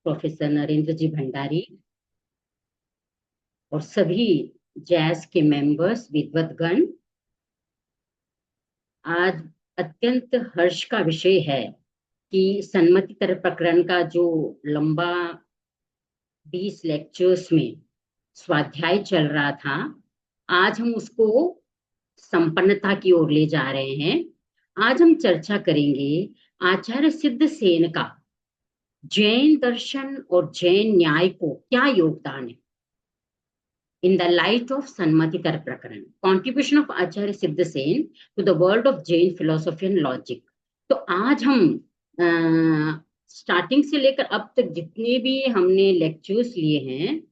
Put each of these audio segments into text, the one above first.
Professor Narendra जी भंडारी और सभी जैस के मेंबर्स विद्वतगण। आज अत्यंत हर्ष का विषय है कि सन्मति तरह प्रकरण का जो लंबा 20 लेक्चर्स में स्वाध्याय चल रहा था, आज हम उसको संपन्नता की ओर ले जा रहे हैं। आज हम चर्चा करेंगे आचार्य सिद्ध सेन का जैन दर्शन और जैन न्याय को क्या योगदान है in the light of Sanmatitar Prakaran, contribution of Acharya Siddha Sen to the world of Jain philosophy and logic. तो आज हम स्टार्टिंग से लेकर अब तक जितने भी हमने लेक्चर्स लिए हैं,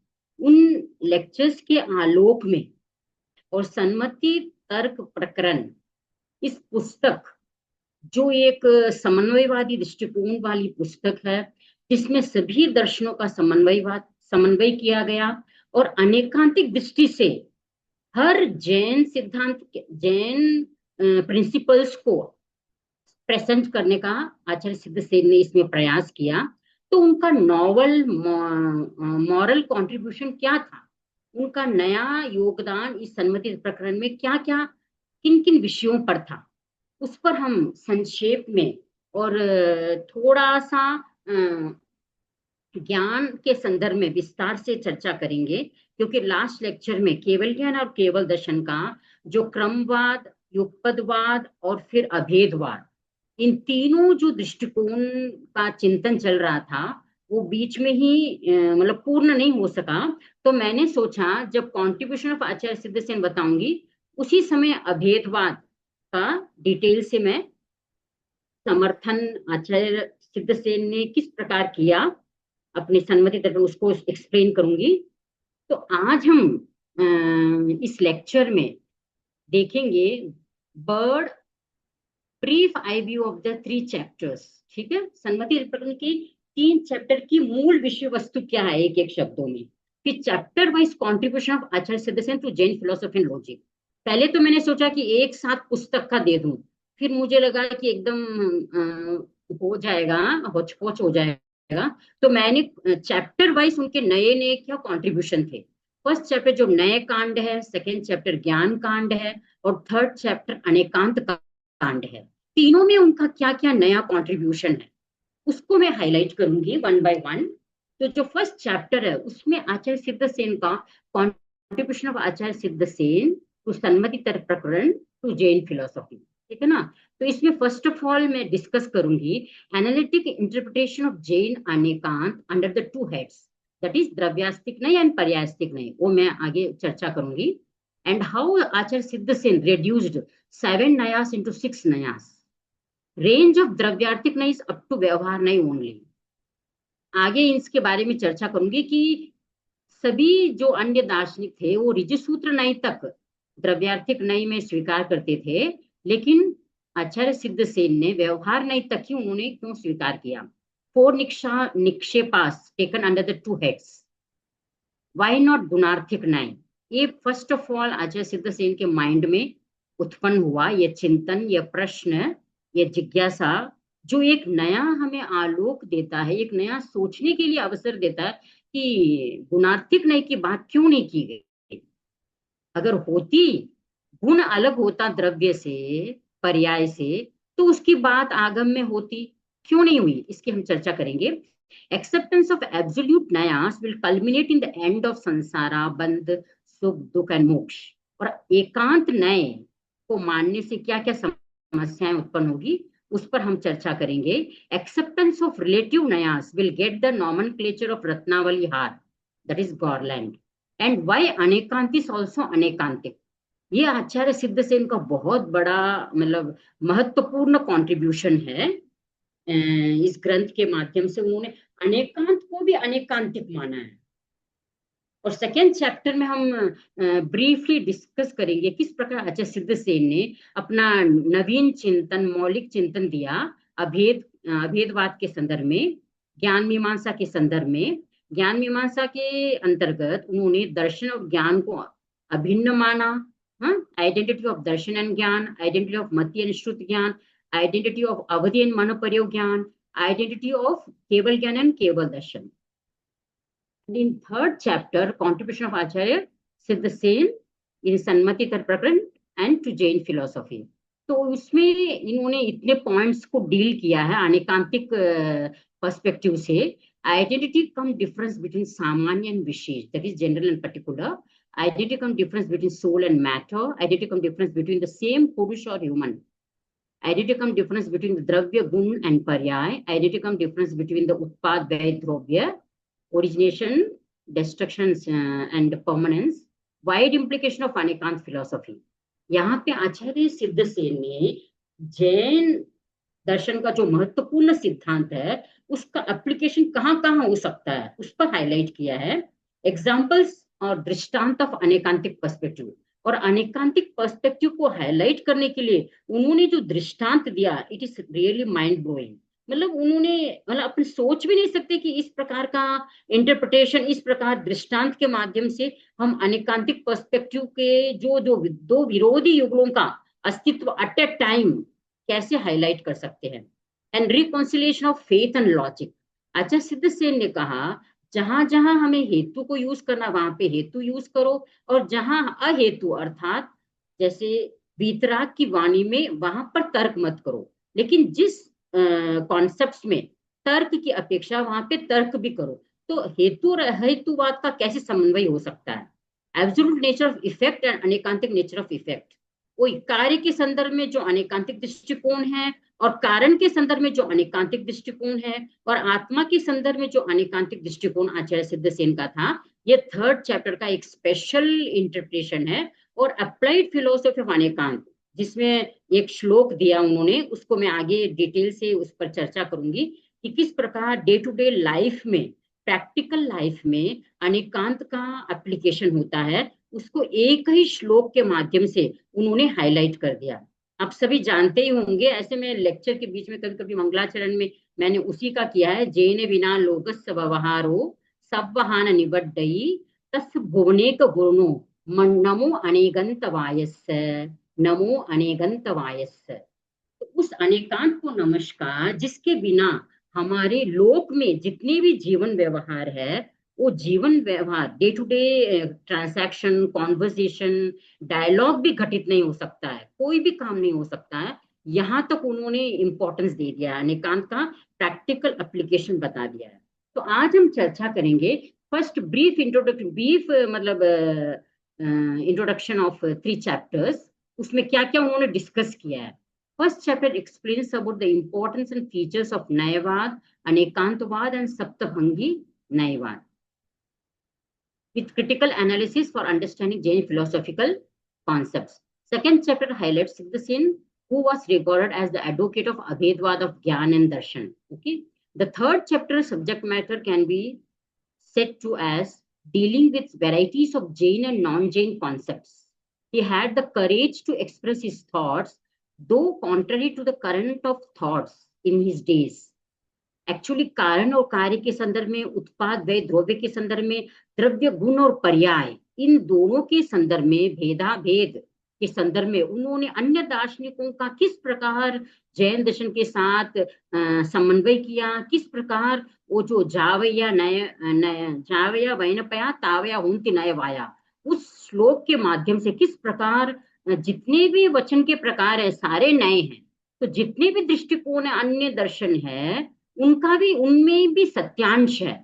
उन लेक्चर्स के आलोक में और सन्मति तर्क प्रकरण इस पुस्तक, जो एक समन्वयवादी दृष्टिकोण वाली पुस्तक है, जिसमें सभी दर्शनों का समन्वय किया गया और अनेकांतिक दृष्टि से हर जैन सिद्धांत, जैन प्रिंसिपल्स को प्रेजेंट करने का आचार्य सिद्ध सेन ने इसमें प्रयास किया। तो उनका नॉवल मॉरल कंट्रीब्यूशन क्या था, उनका नया योगदान इस सन्मति प्रकरण में क्या क्या, किन किन विषयों पर था, उस पर हम संक्षेप में और थोड़ा सा ज्ञान के संदर्भ में विस्तार से चर्चा करेंगे। क्योंकि लास्ट लेक्चर में केवल ज्ञान और केवल दर्शन का जो क्रमवाद, युगपदवाद और फिर अभेदवाद, इन तीनों जो दृष्टिकोण का चिंतन चल रहा था, वो बीच में ही मतलब पूर्ण नहीं हो सका। तो मैंने सोचा जब कॉन्ट्रीब्यूशन ऑफ आचार्य सिद्ध सेन बताऊंगी, उसी समय अभेदवाद का डिटेल से मैं समर्थन आचार्य सिद्ध सेन ने किस प्रकार किया अपनी सन्मति तक, उसको एक्सप्लेन करूंगी। तो आज हम इस लेक्चर में देखेंगे bird brief eye view of the 3 chapters. ठीक है, सन्मति प्रकरण की 3 चैप्टर की मूल विषय वस्तु क्या है, एक एक शब्दों में। फिर chapter wise contribution of Acharya Siddha Sen to Jain philosophy and logic. पहले तो मैंने सोचा कि एक साथ पुस्तक का दे दूं, फिर मुझे लगा कि एकदम हो जाएगा, होच पोच हो जाएगा। तो मैंने चैप्टर वाइज उनके नए नए क्या कॉन्ट्रीब्यूशन थे। फर्स्ट चैप्टर जो नए कांड है, सेकेंड चैप्टर ज्ञान कांड है और थर्ड चैप्टर अनेकांत कांड है। तीनों में उनका क्या क्या नया कॉन्ट्रीब्यूशन है, उसको मैं हाईलाइट करूंगी वन बाय वन। तो जो फर्स्ट चैप्टर है उसमें आचार्य सिद्ध सेन का contribution of Acharya Siddha Sen to Sanmati तर्क प्रकरण टू जैन फिलोसफी, ठीक है ना। तो इसमें फर्स्ट ऑफ ऑल मैं डिस्कस करूंगी analytic interpretation of Jain Anekant under the 2 heads, that is Dravyastika nyaya and पर्यास्तिक न्याय, वो मैं आगे चर्चा करूंगी। And how Acharya Siddha Sen reduced 7 न्यास into 6 न्यास, रेंज ऑफ द्रव्यार्थिक न्याय अप टू व्यवहार न्याय ओनली। आगे इसके बारे में चर्चा करूंगी कि सभी जो अन्य दार्शनिक थे वो ऋजुसूत्र न्याय तक द्रव्यार्थिक न्याय में स्वीकार करते थे, लेकिन आचार्य सिद्ध सेन ने व्यवहार न्याय तक ही उन्होंने क्यों स्वीकार किया। 4 nikshepas taken under the 2 heads, why not gunarthika nyaya. ये फर्स्ट ऑफ ऑल आचार्य सिद्ध सेन के माइंड में उत्पन्न हुआ, ये चिंतन, ये प्रश्न, ये जिज्ञासा, जो एक नया हमें आलोक देता है, एक नया सोचने के लिए अवसर देता है कि गुणार्थिक न्याय की बात क्यों नहीं की गई। अगर होती, गुण अलग होता द्रव्य से, पर्याय से, तो उसकी बात आगम में होती, क्यों नहीं हुई, इसकी हम चर्चा करेंगे। एक्सेप्टेंस ऑफ एब्सोल्यूट न्यास will culminate in the end of संसारा, बंध, सुख, दुख एंड मोक्ष। और एकांत न्याय को मानने से क्या क्या समस्याएं उत्पन्न होगी, उस पर हम चर्चा करेंगे। Acceptance of relative nyas will get the nomenclature of Ratnavali haar, that is garland. And why Anekant is also Anekantik. ये आचार्य सिद्ध सेन का बहुत बड़ा मतलब महत्वपूर्ण कंट्रीब्यूशन है। इस ग्रंथ के माध्यम से उन्होंने अनेकांत को भी अनेकांतिक माना है। और सेकेंड चैप्टर में हम ब्रीफली डिस्कस करेंगे किस प्रकार आचार्य सिद्ध सेन ने अपना नवीन चिंतन, मौलिक चिंतन दिया अभेदवाद के संदर्भ में, ज्ञान मीमांसा के संदर्भ में। ज्ञान मीमांसा के अंतर्गत उन्होंने दर्शन और ज्ञान को अभिन्न माना, आइडेंटिटी ऑफ दर्शन एंड ज्ञान, आइडेंटिटी ऑफ मति एंड श्रुत ज्ञान, आइडेंटिटी ऑफ अवधि एंड मनोपर्योग ज्ञान, आइडेंटिटी ऑफ केवल ज्ञान एंड केवल दर्शन। In third chapter, contribution of Acharya Siddhasen in Sanmati प्रकरण and to Jain philosophy. तो उसमें इन्होंने इतने पॉइंट्स को डील किया है अनेकांतिक पर्सपेक्टिव से. आइडेंटिटी कम डिफरेंस बिटवीन सामान्य एंड विशेष, that is general and particular. Identity come difference between soul and matter. Identity come difference between the same Purush or human. Identity come difference between the Dravya, Gun and Paryay. Identity come difference between the Utpad, Vyay, Dravya, origination, destruction and permanence. Wide implication of Anekant philosophy. यहाँ पे आचार्य सिद्धसेन ने जैन दर्शन का जो महत्वपूर्ण सिद्धांत है उसका application कहाँ कहाँ हो सकता है उस पर हाईलाइट किया है. एग्जाम्पल्स और दृष्टांत ऑफ अनेकांतिक पर्सपेक्टिव. और अनेकांतिक पर्सपेक्टिव को हाईलाइट करने के लिए उन्होंने जो दृष्टांत दिया, it is really mind blowing. मतलब उन्होंने अपने सोच भी नहीं सकते कि इस प्रकार का इंटरप्रिटेशन, इस प्रकार दृष्टांत के माध्यम से हम अनेकांतिक पर्सपेक्टिव के जो जो दो विरोधी युगलों का अस्तित्व एट ए टाइम कैसे हाईलाइट कर सकते हैं. And reconciliation of faith and logic. Acharya Siddhasen ने कहा जहां जहां हमें हेतु को यूज करना वहां पे हेतु यूज करो, और जहां अहेतु अर्थात जैसे वीतराग की वाणी में वहां पर तर्क मत करो. लेकिन जिस कॉन्सेप्ट्स में तर्क की अपेक्षा वहां पे तर्क भी करो. तो हेतु और अहेतुवाद का कैसे समन्वय हो सकता है. Absolute nature of effect and अनेकांतिक नेचर ऑफ इफेक्ट. कोई कार्य के संदर्भ में जो अनेकांतिक दृष्टिकोण है और कारण के संदर्भ में जो अनेकांतिक दृष्टिकोण है और आत्मा के संदर्भ में जो अनेकांतिक दृष्टिकोण आचार्य सिद्धसेन का था, ये थर्ड चैप्टर का एक स्पेशल इंटरप्रिटेशन है. और अप्लाइड फिलोसफी ऑफ अनेकांत जिसमें एक श्लोक दिया उन्होंने, उसको मैं आगे डिटेल से उस पर चर्चा करूंगी कि किस प्रकार डे टू डे लाइफ में, प्रैक्टिकल लाइफ में अनेकांत का एप्लीकेशन होता है. उसको एक ही श्लोक के माध्यम से उन्होंने हाईलाइट कर दिया. आप सभी जानते ही होंगे, ऐसे में लेक्चर के बीच में कभी कभी मंगलाचरण में मैंने उसी का किया है. जैन विना लोकस्य व्यवहारो सब्वहान निबद्धई तस् भुवनेक गुणो नमो अनेगंतवायस्य, नमो अनेगंतवायस्य. तो उस अनेकांत को नमस्कार जिसके बिना हमारे लोक में जितने भी जीवन व्यवहार है, वो जीवन व्यवहार day to day transaction, conversation, dialogue भी घटित नहीं हो सकता है, कोई भी काम नहीं हो सकता है. यहां तक उन्होंने इंपॉर्टेंस दे दिया है, अनेकांत का प्रैक्टिकल एप्लीकेशन बता दिया है. तो आज हम चर्चा करेंगे फर्स्ट ब्रीफ इंट्रोडक्शन, ब्रीफ मतलब इंट्रोडक्शन ऑफ 3 चैप्टर्स. उसमें क्या क्या उन्होंने डिस्कस किया है. First chapter explains about the importance and features of Nayavad, Anekantavad and Saptabhangi Nayavad, with critical analysis for understanding Jain philosophical concepts. Second chapter highlights Siddhasen, who was regarded as the advocate of Abhedvad of Gyan and Darshan. Okay. The third chapter subject matter can be said to as dealing with varieties of Jain and non-Jain concepts. He had the courage to express his thoughts, though contrary to the current of thoughts in his days. Actually कारण और कार्य के संदर्भ में, उत्पाद व्यय द्रव्य के संदर्भ में, द्रव्य गुण और पर्याय, इन दोनों के संदर्भ में, भेदा भेद के संदर्भ में उन्होंने अन्य दार्शनिकों का किस प्रकार जैन दर्शन के साथ समन्वय किया, किस प्रकार वो जो जावया नय जावया वैनपया तावया हुंति नय वाया, उस श्लोक के माध्यम से किस प्रकार जितने भी वचन के प्रकार है सारे नए हैं. तो जितने भी दृष्टिकोण अन्य दर्शन है उनका भी, उनमें भी सत्यांश है,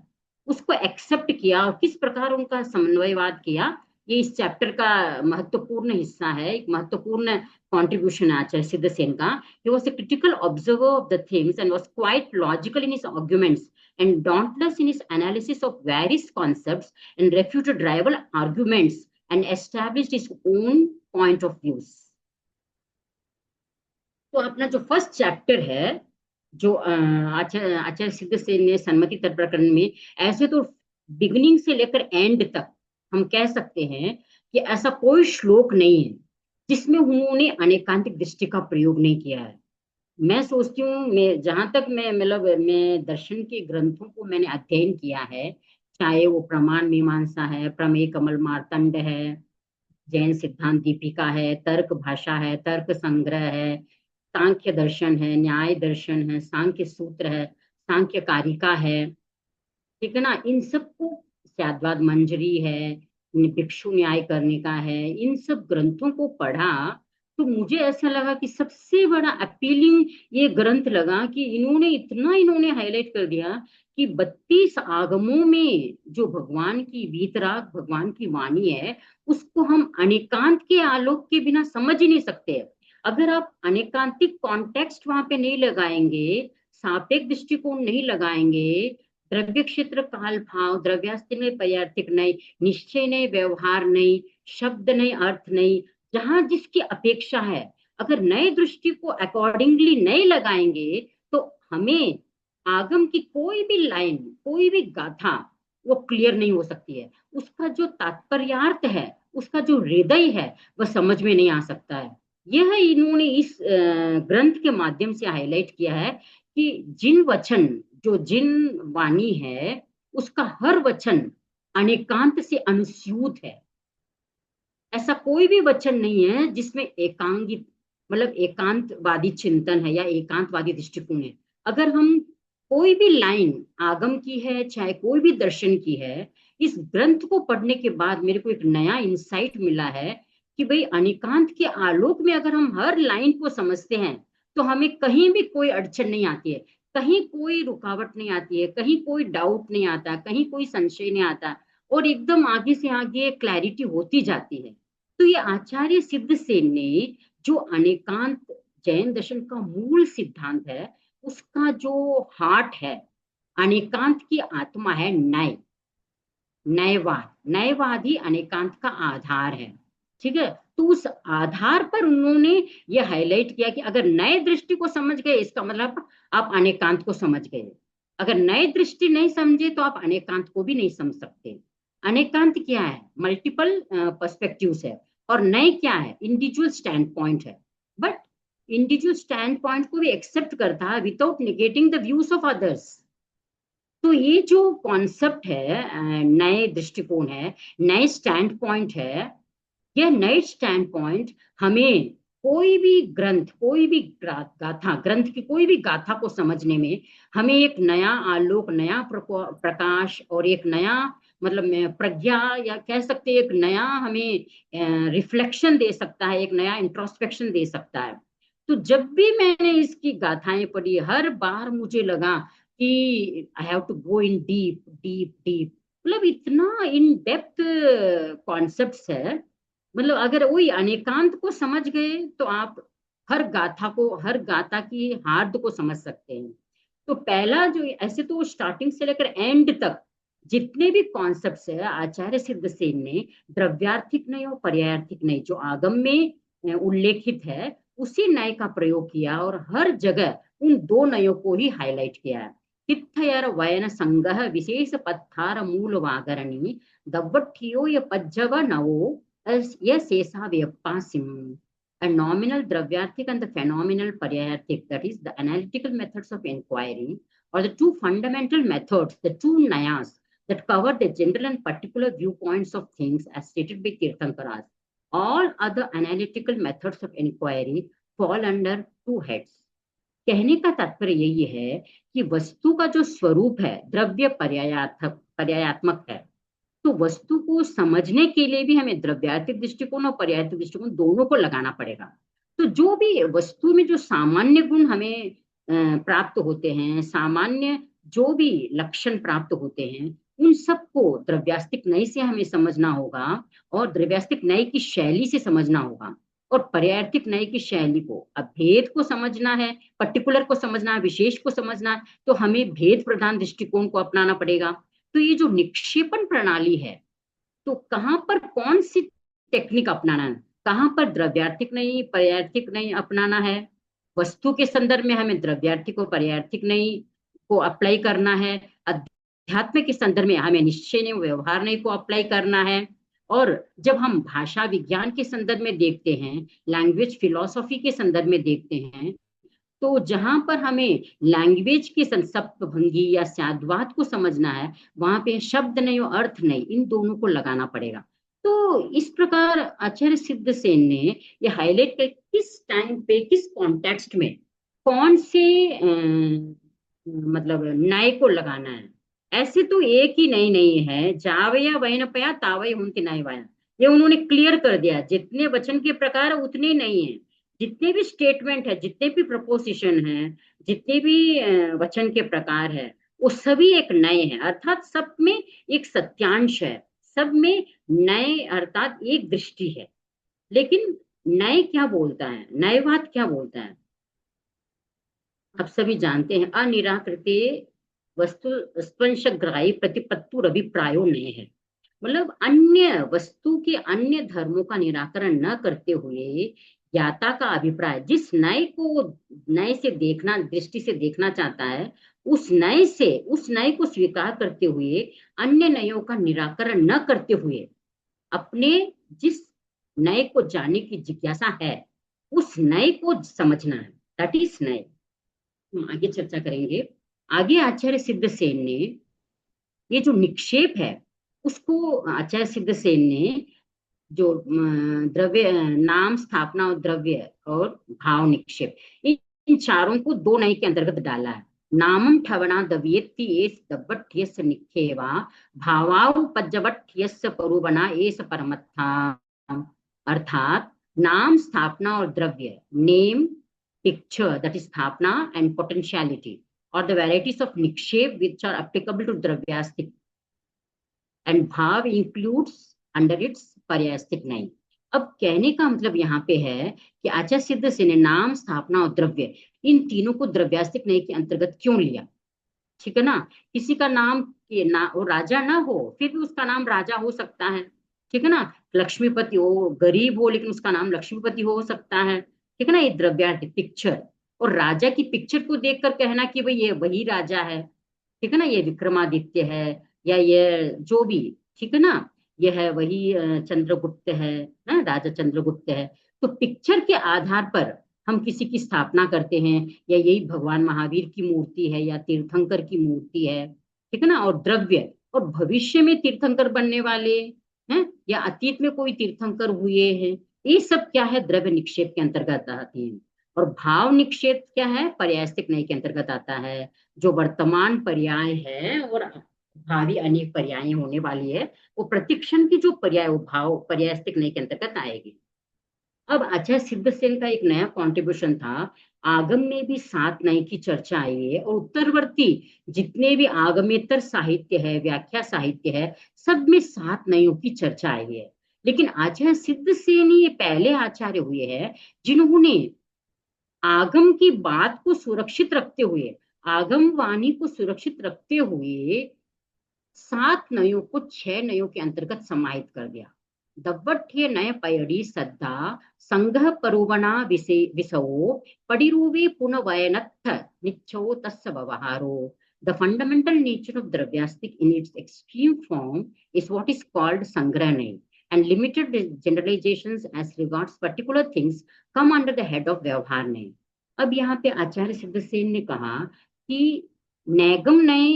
उसको एक्सेप्ट किया और किस प्रकार उनका समन्वयवाद किया. ये इस चैप्टर का महत्वपूर्ण हिस्सा है, एक महत्वपूर्ण कॉन्ट्रीब्यूशन आचार्य सिद्धसेन का. He was a critical observer of the things and was quite logical in his arguments and dauntless in his analysis of various concepts and refuted rival arguments and established his own point of views. तो अपना जो first chapter है, जो आचार्य सिद्धसेन ने सन्मति तर्क प्रकरण में, ऐसे तो बिगिनिंग से लेकर एंड तक हम कह सकते हैं कि ऐसा कोई श्लोक नहीं है जिसमें उन्होंने अनेकांतिक दृष्टि का प्रयोग नहीं किया है. मैं सोचती हूँ, मैं जहां तक मैं दर्शन के ग्रंथों को मैंने अध्ययन किया है, चाहे वो प्रमाण मीमांसा है, प्रमेय कमल मार्तंड है, जैन सिद्धांत दीपिका है, तर्क भाषा है, तर्क संग्रह है, सांख्य दर्शन है, न्याय दर्शन है, सांख्य सूत्र है, सांख्य कारिका है, ठीक है ना. इन सबको स्याद्वाद मंजरी है, भिक्षु न्याय करने का है, इन सब ग्रंथों को पढ़ा तो मुझे ऐसा लगा कि सबसे बड़ा अपीलिंग ये ग्रंथ लगा कि इन्होंने हाईलाइट कर दिया कि 32 आगमों में जो भगवान की वीतराग, भगवान की वाणी है, उसको हम अनेकांत के आलोक के बिना समझ ही नहीं सकते। अगर आप अनेकांतिक कॉन्टेक्स्ट वहां पे नहीं लगाएंगे, सापेक्ष दृष्टिकोण नहीं लगाएंगे, द्रव्य क्षेत्र काल भाव, द्रव्यास्ति नहीं, पर्यार्थिक नहीं, निश्चय नहीं, व्यवहार नहीं, शब्द नहीं, अर्थ नहीं, जहां जिसकी अपेक्षा है, अगर नए दृष्टि को अकॉर्डिंगली नहीं लगाएंगे तो हमें आगम की कोई भी लाइन, कोई भी गाथा वो क्लियर नहीं हो सकती है। उसका जो तात्पर्यार्थ है, उसका जो हृदय है, वह समझ में नहीं आ सकता है। यह इन्होंने इस ग्रंथ के माध्यम से हाईलाइट किया है कि जिन वचन, जो जिन वाणी है, उसका हर वचन अनेकांत से अनुस्यूत है। ऐसा कोई भी वचन नहीं है जिसमें एकांगित, मतलब एकांतवादी चिंतन है या एकांतवादी दृष्टिकोण है। अगर हम कोई भी लाइन आगम की है, चाहे कोई भी दर्शन की है, इस ग्रंथ को पढ़ने के बाद मेरे को एक नया इंसाइट मिला है कि भाई अनेकांत के आलोक में अगर हम हर लाइन को समझते हैं तो हमें कहीं भी कोई अड़चन नहीं आती है, कहीं कोई रुकावट नहीं आती है, कहीं कोई डाउट नहीं आता, कहीं कोई संशय नहीं आता, और एकदम आगे से आगे क्लैरिटी होती जाती है। तो ये आचार्य सिद्ध सेन ने जो अनेकांत जैन दर्शन का मूल सिद्धांत है, उसका जो हार्ट है, अनेकांत की आत्मा है न्याय, न्यायवाद। न्यायवाद ही अनेकांत का आधार है। ठीक है, तो उस आधार पर उन्होंने ये हाईलाइट किया कि अगर नए दृष्टि को समझ गए, इसका मतलब आप अनेकांत को समझ गए। अगर नए दृष्टि नहीं समझे तो आप अनेकांत को भी नहीं समझ सकते। अनेकांत क्या है? मल्टीपल पर्सपेक्टिव्स है, और नए क्या है? इंडिविजुअल स्टैंड पॉइंट है। बट इंडिविजुअल स्टैंड पॉइंट को भी एक्सेप्ट करता है without negating the views of others. तो ये जो कॉन्सेप्ट है, नए दृष्टिकोण है, नए स्टैंड पॉइंट है, यह नए स्टैंड पॉइंट हमें कोई भी ग्रंथ, कोई भी गाथा, ग्रंथ की कोई भी गाथा को समझने में हमें एक नया आलोक, नया प्रकाश और एक नया, मतलब प्रज्ञा, या कह सकते हैं एक नया हमें रिफ्लेक्शन दे सकता है, एक नया इंट्रोस्पेक्शन दे सकता है। तो जब भी मैंने इसकी गाथाएं पढ़ी, हर बार मुझे लगा कि I have to go in deep deep deep, मतलब इतना इन डेप्थ कॉन्सेप्ट्स है। मतलब अगर वही अनेकांत को समझ गए तो आप हर गाथा को, हर गाथा की हार्द को समझ सकते हैं। तो पहला जो, ऐसे तो स्टार्टिंग से लेकर एंड तक जितने भी कॉन्सेप्ट्स है, आचार्य सिद्ध सेन ने द्रव्यार्थिक नहीं और पर्यायार्थिक नहीं, जो आगम में उल्लेखित है, उसी न्याय का प्रयोग किया, और हर जगह उन दो नयों को ही हाईलाइट किया है। तिथयर वयन संगह विशेष पत्थार मूल वागरणी दव्वठियो य पज्जव नवो य शेषा व्यपासिम। A nominal Dravyarthik and the phenomenal Paryarthik, that is the analytical methods of inquiry, or the two fundamental methods, the two Nayas, that cover the general and particular viewpoints of things as stated by Tirthankaras. All other analytical methods of inquiry fall under two heads. कहने का तात्पर्य यही है कि वस्तु का जो स्वरूप है द्रव्य पर्यायात्मक है, तो वस्तु को समझने के लिए भी हमें द्रव्यार्थिक दृष्टिकोण और पर्यायात्मक दृष्टिकोण दोनों को लगाना पड़ेगा। तो जो भी वस्तु में जो सामान्य गुण हमें प्राप्त होते हैं, सामान्य जो भी लक्षण प्राप्त होते हैं, उन सबको द्रव्यास्तिक नय से हमें समझना होगा, और द्रव्यास्तिक नय की शैली से समझना होगा, और पर्यायार्थिक नय की शैली को, अब भेद को समझना है, पर्टिकुलर को समझना है, विशेष को समझना है, तो हमें भेद प्रधान दृष्टिकोण को अपनाना पड़ेगा। तो ये जो निक्षेपण प्रणाली है, तो कहां पर कौन सी टेक्निक अपनाना है, कहां पर द्रव्यार्थिक नहीं पर्यायार्थिक नहीं अपनाना है? वस्तु के संदर्भ में हमें द्रव्यार्थिक और पर्यायार्थिक नहीं को अप्लाई करना है, अध्यात्म के संदर्भ में हमें निश्चय नहीं, व्यवहार नहीं को अप्लाई करना है। और जब हम भाषा विज्ञान के संदर्भ में देखते हैं, लैंग्वेज फिलॉसफी के संदर्भ में देखते हैं, तो जहां पर हमें लैंग्वेज की सप्तभंगी या स्याद्वाद को समझना है, वहां पे शब्द नहीं और अर्थ नहीं, इन दोनों को लगाना पड़ेगा। तो इस प्रकार आचार्य सिद्ध सेन ने ये हाईलाइट कर किस टाइम पे, किस कॉन्टेक्स्ट में कौन से मतलब न्याय को लगाना है, ऐसे तो एक ही नहीं नहीं है, जावया वैन पया तावय हुंति नय वाया। ये उन्होंने क्लियर कर दिया, जितने वचन के प्रकार है, उतने नहीं है। जितने भी स्टेटमेंट है, जितने भी प्रपोजिशन है, जितने भी वचन के प्रकार है, वो सभी एक नए हैं, अर्थात सब में एक सत्यांश है, सब में नए अर्थात एक दृष्टि है। लेकिन नए क्या बोलता है, नयवाद क्या बोलता है? आप सभी जानते हैं, अनिराकृते वस्तु स्पर्श ग्राही प्रतिपत्तु अभिप्रायो नए है। मतलब अन्य वस्तु के अन्य धर्मों का निराकरण न करते हुए ज्ञाता का अभिप्राय, जिस नए को वो नए से देखना, दृष्टि से देखना चाहता है, उस नए से, उस नए को स्वीकार करते हुए अन्य नयों का निराकरण न करते हुए अपने जिस नए को जानने की जिज्ञासा है, उस नए को समझना है, दैट इज नए। हम आगे चर्चा करेंगे। आगे आचार्य सिद्धसेन ने ये जो निक्षेप है, उसको आचार्य सिद्धसेन ने जो द्रव्य, नाम, स्थापना और द्रव्य और भाव निक्षेप, इन चारों को दो नय के अंतर्गत डाला है। नामम ठवना दव्येत्ति एस दब्बठ्यस्य निक्षेवा भावावपज्जवठ्यस्य परुवना एस परमत्था। अर्थात नाम, स्थापना और द्रव्य, name, picture, that is sthapna, and potentiality, or the varieties of nikshep which are applicable to dravyastic, and bhav includes under its paryastic name। अब कहने का मतलब यहाँ पे है कि आचार्य सिद्ध से ने नाम, स्थापना और द्रव्य, इन तीनों को द्रव्यास्तिक नय के अंतर्गत क्यों लिया? ठीक है ना। किसी का नाम के ना वो राजा ना हो, फिर भी उसका नाम राजा हो सकता है। ठीक है ना। लक्ष्मीपति हो, गरीब हो, लेकिन उसका नाम लक्ष्मीपति हो सकता है। ठीक है ना। ये द्रव्यार्थ पिक्चर, और राजा की पिक्चर को देखकर कहना कि भाई ये वही राजा है। ठीक है ना। ये विक्रमादित्य है, या ये जो भी, ठीक है ना, ये है वही चंद्रगुप्त है, राजा चंद्रगुप्त है। तो पिक्चर के आधार पर हम किसी की स्थापना करते हैं, या यही भगवान महावीर की मूर्ति है, या तीर्थंकर की मूर्ति है। ठीक है ना। और द्रव्य, और भविष्य में तीर्थंकर बनने वाले हैं, या अतीत में कोई तीर्थंकर हुए हैं, ये सब क्या है, द्रव्य निक्षेप के अंतर्गत आते हैं। और भाव निक्षेप क्या है, पर्यायस्तिक नय के अंतर्गत आता है। जो वर्तमान पर्याय है और भावी अनेक पर्याय होने वाली है, वो प्रतिक्षण की जो पर्याय, वो भाव पर्यायस्तिक नय के अंतर्गत आएगी। अब आचार्य सिद्धसेन का एक नया कॉन्ट्रीब्यूशन था। आगम में भी 7 नय की चर्चा आई है, और उत्तरवर्ती जितने भी आगमेतर साहित्य है, व्याख्या साहित्य है, सब में 7 नयों की चर्चा आई है। लेकिन आचार्य सिद्धसेन ही ये पहले आचार्य हुए हैं जिन्होंने आगम की बात को सुरक्षित रखते हुए, आगम वाणी को सुरक्षित रखते हुए 7 नयों को 6 नयों के अंतर्गत समाहित कर दिया। दब्बठ्य नय पयड़ी सद्दा संघ परुवना विसवो पडिरूवे पुनवयनत्थ निच्छो तस्य व्यवहारो। The fundamental nature of Dravyastic in its extreme form is what is called Sangranay, and limited generalizations as regards particular things come under the head of Vyavharnay। अब यहाँ पे आचार्य सिद्धसेन ने कहा कि नैगम नय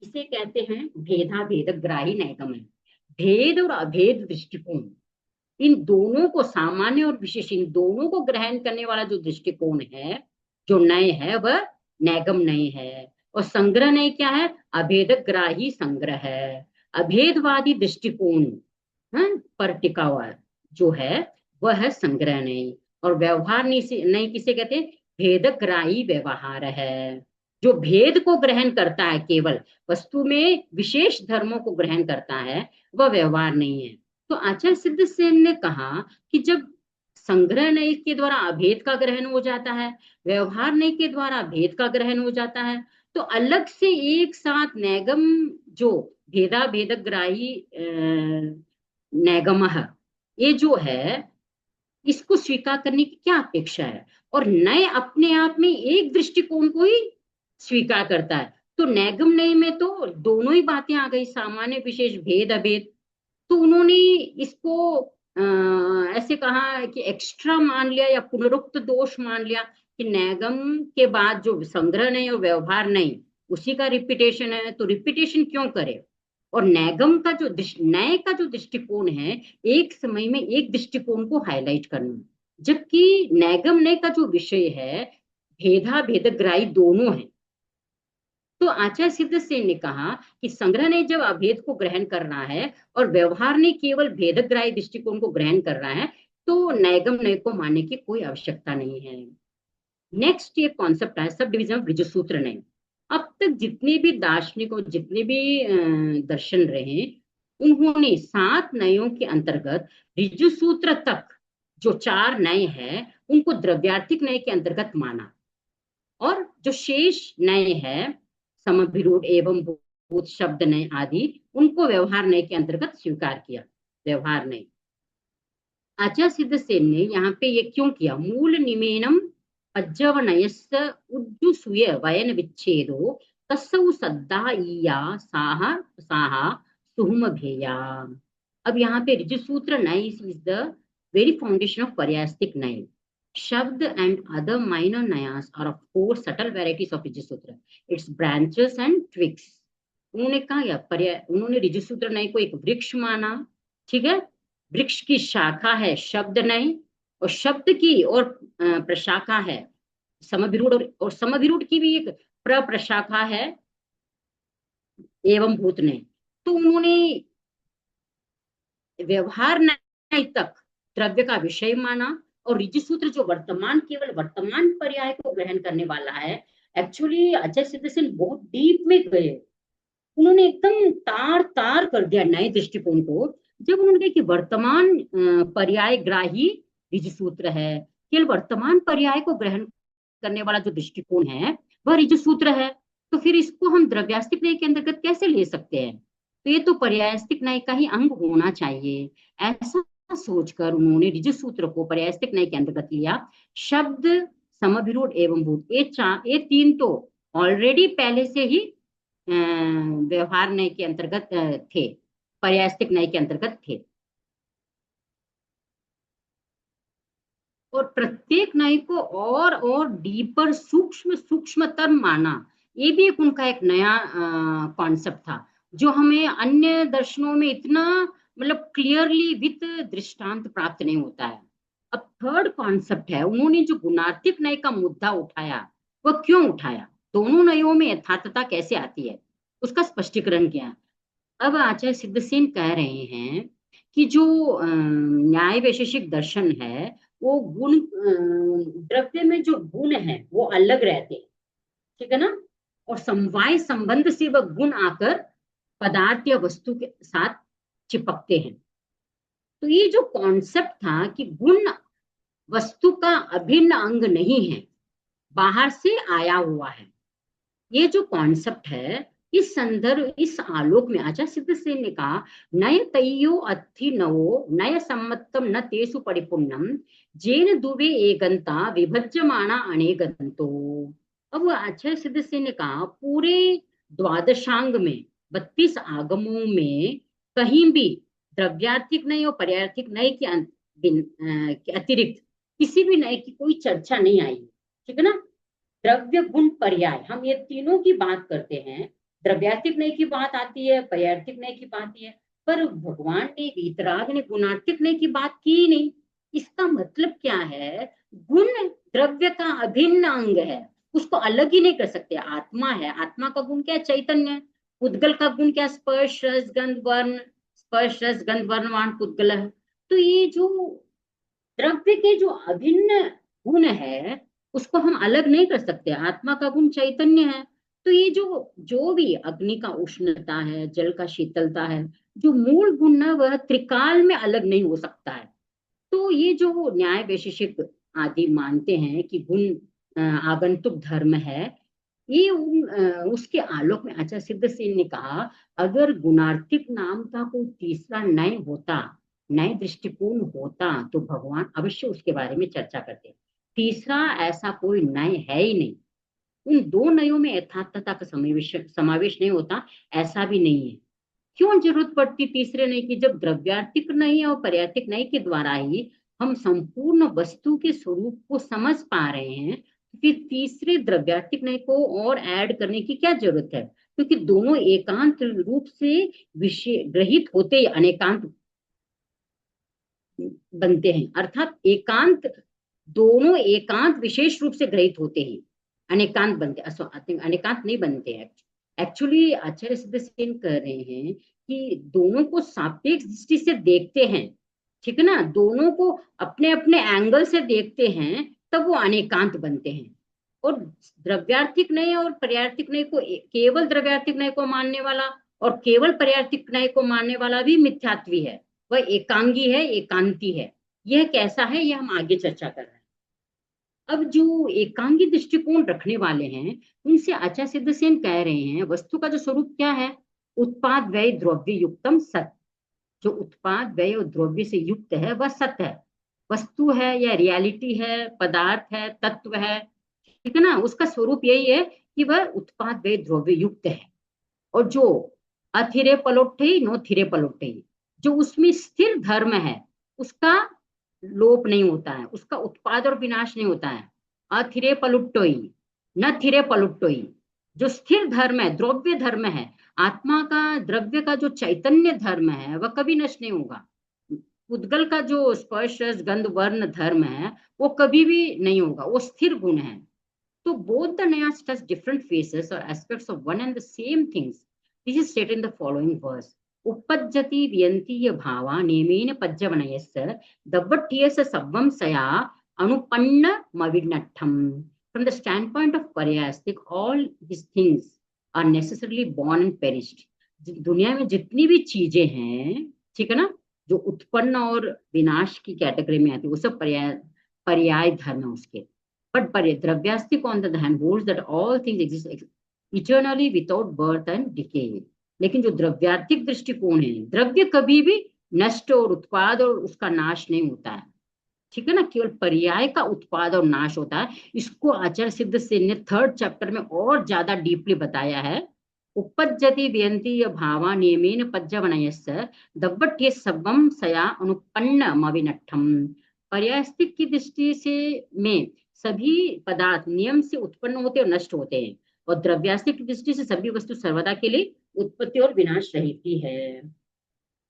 इसे कहते हैं भेदा भेद ग्राही नैगम है। भेद और अभेद दृष्टिकोण, इन दोनों को, सामान्य और विशेष, इन दोनों को ग्रहण करने वाला जो दृष्टिकोण है, जो नय है, वह नैगम नय है। और संग्रह नय क्या है, अभेद ग्राही संग्रह है। अभेदवादी दृष्टिकोण पर टिका हुआ जो है, वह है संग्रह नय। और व्यवहार नय किसे कहते हैं, भेदग्राही व्यवहार है। जो भेद को ग्रहण करता है, केवल वस्तु में विशेष धर्मों को ग्रहण करता है, वह व्यवहार नहीं है। तो आचार्य सिद्धसेन ने कहा कि जब संग्रह नय के द्वारा अभेद का ग्रहण हो जाता है, व्यवहार नय के द्वारा भेद का ग्रहण हो जाता है, तो अलग से एक साथ नैगम, जो भेदा भेदग्राही नैगम, ये जो है, इसको स्वीकार करने की क्या अपेक्षा है? और नय अपने आप में एक दृष्टिकोण को ही स्वीकार करता है। तो नैगम नय में तो दोनों ही बातें आ गई, सामान्य विशेष भेद अभेद। तो उन्होंने इसको ऐसे कहा कि एक्स्ट्रा मान लिया, या पुनरुक्त दोष मान लिया कि नैगम के बाद जो संग्रह नहीं और व्यवहार नहीं, उसी का रिपीटेशन है, तो रिपीटेशन क्यों करे? और नैगम का जो नए का जो दृष्टिकोण है, एक समय में एक दृष्टिकोण को हाईलाइट करना, जबकि नैगम नय का जो विषय है, भेदा भेदग्राही दोनों है। तो आचार्य सिद्धसेन ने कहा कि संग्रह ने जब अभेद को ग्रहण कर रहा है और व्यवहार ने केवल भेदग्राही दृष्टिकोण को ग्रहण कर रहा है, तो नैगम नय को मानने की कोई आवश्यकता नहीं है। नेक्स्ट ये कॉन्सेप्ट है सब डिविजन ऑफ ऋजुसूत्र नय। अब तक जितने भी दार्शनिक और जितने भी दर्शन रहे, उन्होंने 7 नयों के अंतर्गत ऋजुसूत्र तक जो 4 नय है उनको द्रव्यार्थिक नय के अंतर्गत माना, और जो शेष नय है समभिरूढ़ एवं भूत शब्द नय आदि, उनको व्यवहार नय के अंतर्गत स्वीकार किया। व्यवहार नय आचार्य सिद्धसेन ने यहाँ पे ये क्यों किया? मूल निमेनम अज्जवनयस्य उज्जुसूय वयन विच्छेदो तस्सौ सद्दा ईया साहा साहा सुहुम भेया। अब यहाँ पे ऋजुसूत्र नय is the very foundation of पर्यास्तिक नय। शब्द and other minor nayas are of 4 subtle varieties of ऋजुसूत्र, its branches and twigs। उन्होंने कहा या उन्होंने ऋजुसूत्र नय को एक वृक्ष माना, ठीक है। वृक्ष की शाखा है शब्द नय, और शब्द की और प्रशाखा है समभिरूढ़, और समभिरूढ़ की भी एक प्रशाखा है एवं भूत नय। तो उन्होंने व्यवहार नय तक द्रव्य का विषय माना, और ऋजुसूत्र जो वर्तमान केवल वर्तमान पर्याय को ग्रहण करने वाला है। एक्चुअली आचार्य सिद्धसेन बहुत डीप में गए, उन्होंने एकदम तार तार कर दिया नए दृष्टिकोण को, जब उन्होंने कहा कि वर्तमान पर्याय ग्राही ऋजुसूत्र है, केवल वर्तमान पर्याय को ग्रहण करने वाला जो दृष्टिकोण है वह ऋजुसूत्र है, तो फिर इसको हम द्रव्यास्तिक न्याय के अंतर्गत कैसे ले सकते हैं? तो ये तो पर्यास्तिक न्याय का ही अंग होना चाहिए। ऐसा सोचकर उन्होंने ऋजुसूत्र को पर्यास्तिक न्याय के अंतर्गत लिया। शब्द समभिरूढ़ एवं भूत ये 3 तो ऑलरेडी पहले से ही व्यवहार न्याय के अंतर्गत थे, पर्यास्तिक न्याय के अंतर्गत थे। और प्रत्येक न्याय को और डीपर सूक्ष्मतर माना, ये भी एक उनका एक नया कॉन्सेप्ट था, जो हमें अन्य दर्शनों में इतना मतलब क्लियरली विद दृष्टांत प्राप्त नहीं होता है। अब थर्ड कॉन्सेप्ट है, उन्होंने जो गुणार्थिक न्याय का मुद्दा उठाया, वह क्यों उठाया, दोनों न्यायों में यथार्थता कैसे आती है, उसका स्पष्टीकरण किया। अब आचार्य सिद्धसेन कह रहे हैं कि जो न्याय वैशेषिक दर्शन है, वो गुण द्रव्य में जो गुण है वो अलग रहते हैं, ठीक है ना, और समवाय संबंध से वह गुण आकर पदार्थ या वस्तु के साथ चिपकते हैं। तो ये जो कॉन्सेप्ट था कि गुण वस्तु का अभिन्न अंग नहीं है, बाहर से आया हुआ है, ये जो कॉन्सेप्ट है, इस संदर्भ इस आलोक में आचार्य सिद्धसेन ने कहा नय तय्यो अत्थि नवो नय सम्मतम न तेसु परिपूर्णम जेन दुवे एगंता विभज्यमाना अनेगंतो। अब आचार्य सिद्धसेन ने कहा पूरे द्वादशांग में 32 आगमों में कहीं भी द्रव्यार्थिक नय और पर्यार्थिक नय के अतिरिक्त किसी भी नय की कोई चर्चा नहीं आई, ठीक है ना। द्रव्य गुण पर्याय, हम ये तीनों की बात करते हैं, द्रव्यार्थिक नय की बात आती है, पर्यार्थिक नय की बात आती है, पर भगवान ने वीतराग ने गुणार्थिक नय की बात की नहीं। इसका मतलब क्या है? गुण द्रव्य का अभिन्न अंग है, उसको अलग ही नहीं कर सकते। आत्मा है, आत्मा का गुण क्या है? चैतन्य है। पुद्गल का गुण क्या? स्पर्श रस गंध वर्ण, स्पर्श रस गंध वर्णवान पुद्गल है। तो ये जो द्रव्य के जो अभिन्न गुण है, उसको हम अलग नहीं कर सकते। आत्मा का गुण चैतन्य है, तो ये जो भी अग्नि का उष्णता है, जल का शीतलता है, जो मूल गुण ना वह त्रिकाल में अलग नहीं हो सकता है। तो ये जो न्याय वैशेषिक आदि मानते हैं कि गुण आगंतुक धर्म है, ये उसके आलोक में आचार्य सिद्धसेन ने कहा अगर गुणार्थिक नाम का कोई तीसरा नय होता, नए दृष्टिकोण होता, तो भगवान अवश्य उसके बारे में चर्चा करते। तीसरा ऐसा कोई नय है ही नहीं, उन 2 नयों में यथार्थता का समावेश नहीं होता, ऐसा भी नहीं है। क्यों जरूरत पड़ती तीसरे नय की? जब द्रव्यार्थिक नय और पर्यार्थिक नय के द्वारा ही हम संपूर्ण वस्तु के स्वरूप को समझ पा रहे हैं, फिर तीसरे द्रव्यार्थिक नय को और ऐड करने की क्या जरूरत है? क्योंकि दोनों एकांत रूप से विषय ग्रहित होते ही अनेकांत बनते हैं, अर्थात एकांत, दोनों एकांत विशेष रूप से ग्रहित होते हैं, अनेकांत बनते, अनेकांत नहीं बनते हैं। एक्चुअली आचार्य सिद्धसेन कह रहे हैं कि दोनों को सापेक्ष दृष्टि से देखते हैं, ठीक है ना, दोनों को अपने अपने एंगल से देखते हैं, तब वो अनेकांत बनते हैं। और द्रव्यार्थिक नय और पर्यार्थिक नय को, केवल द्रव्यार्थिक नय को मानने वाला और केवल पर्यार्थिक नय को मानने वाला भी मिथ्यात्वी है, वह एकांगी है, एकांती है। यह कैसा है, यह हम आगे चर्चा कर रहे हैं। अब जो एकांगी दृष्टिकोण रखने वाले हैं, उनसे आचार्य सिद्धसेन कह रहे हैं वस्तु का जो स्वरूप क्या है, उत्पाद व्यय द्रव्य युक्तम सत। जो उत्पाद व्यय और द्रव्य से युक्त है वह सत्य है, वस्तु है या रियलिटी है, पदार्थ है, तत्व है, ठीक है ना। उसका स्वरूप यही है कि वह उत्पाद व्यय द्रव्य युक्त है। और जो अथिरे पलोठे नो थिरे पलोठे, जो उसमें स्थिर धर्म है, उसका लोप नहीं होता है, उसका उत्पाद और विनाश नहीं होता है। अथिरे पलुट्टोई न थिरे पलुट्टोई, जो स्थिर धर्म है, द्रव्य धर्म है, आत्मा का, द्रव्य का जो चैतन्य धर्म है वह कभी नष्ट नहीं होगा। उद्गल का जो स्पर्श रस गंध वर्ण धर्म है वो कभी भी नहीं होगा, वो स्थिर गुण है। So both the nayas touch different phases or aspects of one and the same things. This is stated in the following verse. Uppajjati vyantiya bhava nemen pajjavanayasya dabbatyasa sabvam saya anupanna mavidnatham. From the standpoint of paryastic, all these things are necessarily born and perished. दुनिया में जितनी भी चीजें हैं, ठीक है ना, जो उत्पन्न और विनाश की कैटेगरी में आती है, वो सब पर्याय पर्याय धर्म है उसके। But Dravyastic, on the other hand, holds that all things exist eternally without birth and decay. लेकिन जो द्रव्यार्थिक दृष्टिकोण है, द्रव्य कभी भी नष्ट और उत्पाद और उसका नाश नहीं होता है, ठीक है ना, केवल पर्याय का उत्पाद और नाश होता है। इसको आचार्य सिद्धसेन ने 3rd चैप्टर में और ज्यादा डीपली बताया है। उपज्जति व्यंती भावा नियमेन पज्जवनयस्य दब्बठ्य सबम सया अनुपन्न मविनट्ठम। पर्यास्तिक की दृष्टि से में सभी पदार्थ नियम से उत्पन्न होते और नष्ट होते हैं, और द्रव्यास्तिक की दृष्टि से सभी वस्तु सर्वदा के लिए उत्पत्ति और विनाश रहती है।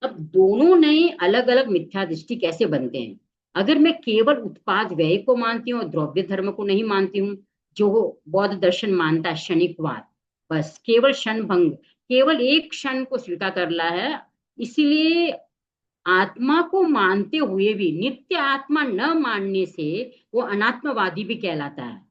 अब दोनों नए अलग अलग मिथ्या दृष्टि कैसे बनते हैं। अगर मैं केवल उत्पाद व्यय को मानती हूँ और द्रव्य धर्म को नहीं मानती हूँ, जो बौद्ध दर्शन मानता है क्षणिकवाद, बस केवल क्षण भंग, केवल एक क्षण को स्वीकार कर रहा है, इसीलिए आत्मा को मानते हुए भी नित्य आत्मा न मानने से वो अनात्मवादी भी कहलाता है,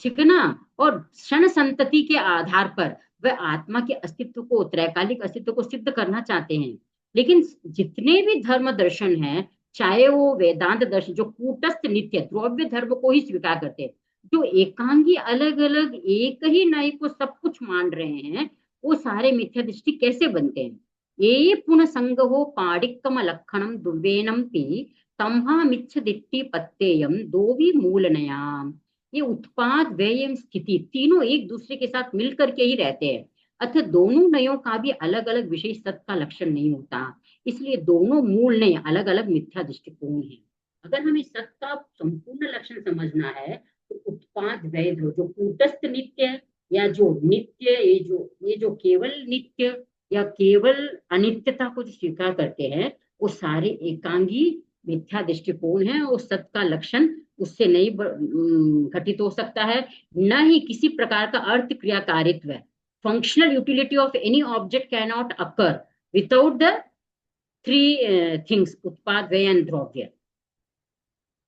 ठीक है ना। और क्षण संतति के आधार पर वह आत्मा के अस्तित्व को, त्रैकालिक अस्तित्व को सिद्ध करना चाहते हैं। लेकिन जितने भी धर्म दर्शन हैं, चाहे वो वेदांत दर्शन जो कूटस्थ नित्य द्रव्य धर्म को ही स्वीकार करते हैं, जो एकांगी अलग अलग एक ही न्याय को सब कुछ मान रहे हैं, वो सारे मिथ्या दृष्टि कैसे बनते हैं। ये पुनः संगहो पाडिक्कम लक्षणम दुर्वेनम तम्हा मिच्छ दिट्टी पत्तेयम दो भी मूल नयाम। ये उत्पाद व्यय स्थिति तीनों एक दूसरे के साथ मिलकर के ही रहते हैं, अतः दोनों नयों का भी अलग अलग विशेष सत्य का लक्षण नहीं होता, इसलिए दोनों मूल नय अलग अलग मिथ्या दृष्टिकोण है। अगर हमें सत्य का संपूर्ण लक्षण समझना है तो उत्पाद व्यय जो कूटस्थ नित्य या जो नित्य, ये जो केवल नित्य या केवल अनित्यता को जो स्वीकार करते हैं, वो सारे एकांगी मिथ्या दृष्टिकोण है, और सत्य का लक्षण उससे नहीं घटित हो सकता है, न ही किसी प्रकार का अर्थ क्रियाकारित्व है। Functional utility of any object can not occur without the 3 things, उत्पाद व्यय एंड द्रव्य।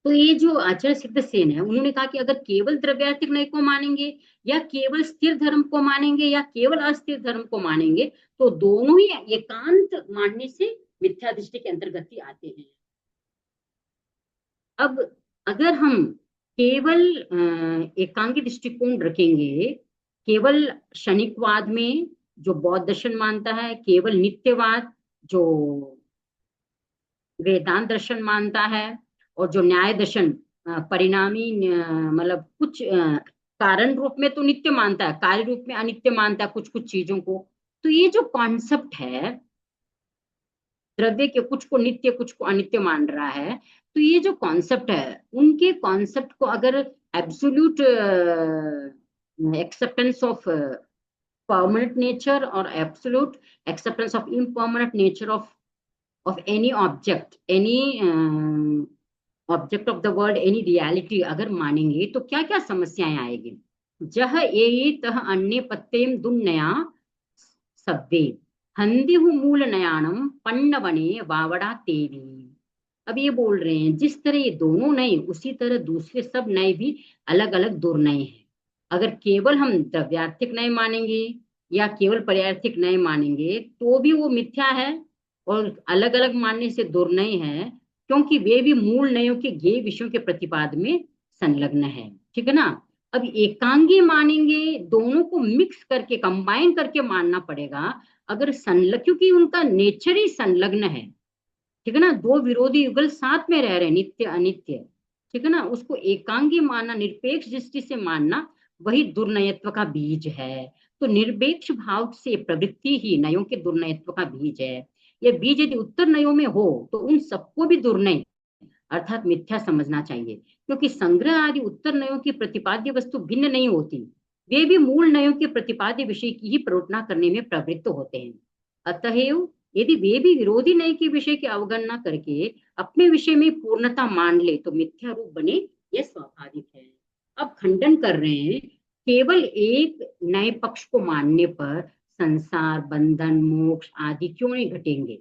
तो ये जो आचार्य सिद्धसेन है, उन्होंने कहा कि अगर केवल द्रव्यार्थिक नय को मानेंगे या केवल स्थिर धर्म को मानेंगे या केवल अस्थिर धर्म को मानेंगे, तो दोनों ही एकांत मानने से मिथ्या दृष्टि के अंतर्गत ही आते हैं। अब अगर हम केवल एकांगी दृष्टिकोण रखेंगे, केवल क्षणिकवाद में जो बौद्ध दर्शन मानता है, केवल नित्यवाद जो वेदांत दर्शन मानता है, और जो न्याय दर्शन परिणामी मतलब कुछ कारण रूप में तो नित्य मानता है, कार्य रूप में अनित्य मानता है कुछ कुछ चीजों को। तो ये जो कॉन्सेप्ट है, द्रव्य के कुछ को नित्य कुछ को अनित्य मान रहा है, तो ये जो कॉन्सेप्ट है, उनके कॉन्सेप्ट को अगर absolute acceptance of permanent nature और absolute acceptance of impermanent nature of any object, any object of the world, any reality अगर मानेंगे, तो क्या क्या समस्याएं आएगी। जह ये तह अन्य पत्तेम दुन्नया सब्बे हंदिहु मूल नयानम पन्नवने वावड़ा तेवी। अब ये बोल रहे हैं जिस तरह ये दोनों नए, उसी तरह दूसरे सब नए भी अलग अलग दुर्नय हैं। अगर केवल हम द्रव्यार्थिक नए मानेंगे या केवल पर्यार्थिक नए मानेंगे तो भी वो मिथ्या है, और अलग अलग मानने से दुर्नय है, क्योंकि वे भी मूल नयों के ज्ञेय विषयों के प्रतिपाद में संलग्न है। ठीक है ना। अब एकांगी मानेंगे, दोनों को मिक्स करके कंबाइन करके मानना पड़ेगा। अगर संलग्न, क्योंकि उनका नेचर ही संलग्न है। ठीक है ना, दो विरोधी युगल साथ में रह रहे हैं, नित्य अनित्य। ठीक है ना, उसको एकांगी मानना, निरपेक्ष दृष्टि से मानना, वही दुर्नयत्व का बीज है। तो निरपेक्ष भाव से प्रवृत्ति ही नयों के दुर्नयत्व का बीज है। यह बीज यदि उत्तर नयों में हो तो उन सबको भी दुर्नय अर्थात मिथ्या समझना चाहिए, क्योंकि संग्रह आदि उत्तर नयों की प्रतिपाद्य वस्तु भिन्न नहीं होती। वे भी मूल नयों के प्रतिपाद्य विषय की ही प्रवर्तना करने में प्रवृत्त होते हैं। अतएव यदि वे भी विरोधी नय के विषय की अवगणना करके अपने विषय में पूर्णता मान ले तो मिथ्या रूप बने, यह स्वाभाविक है। अब खंडन कर रहे हैं, केवल एक नए पक्ष को मानने पर संसार, बंधन, मोक्ष आदि क्यों नहीं घटेंगे।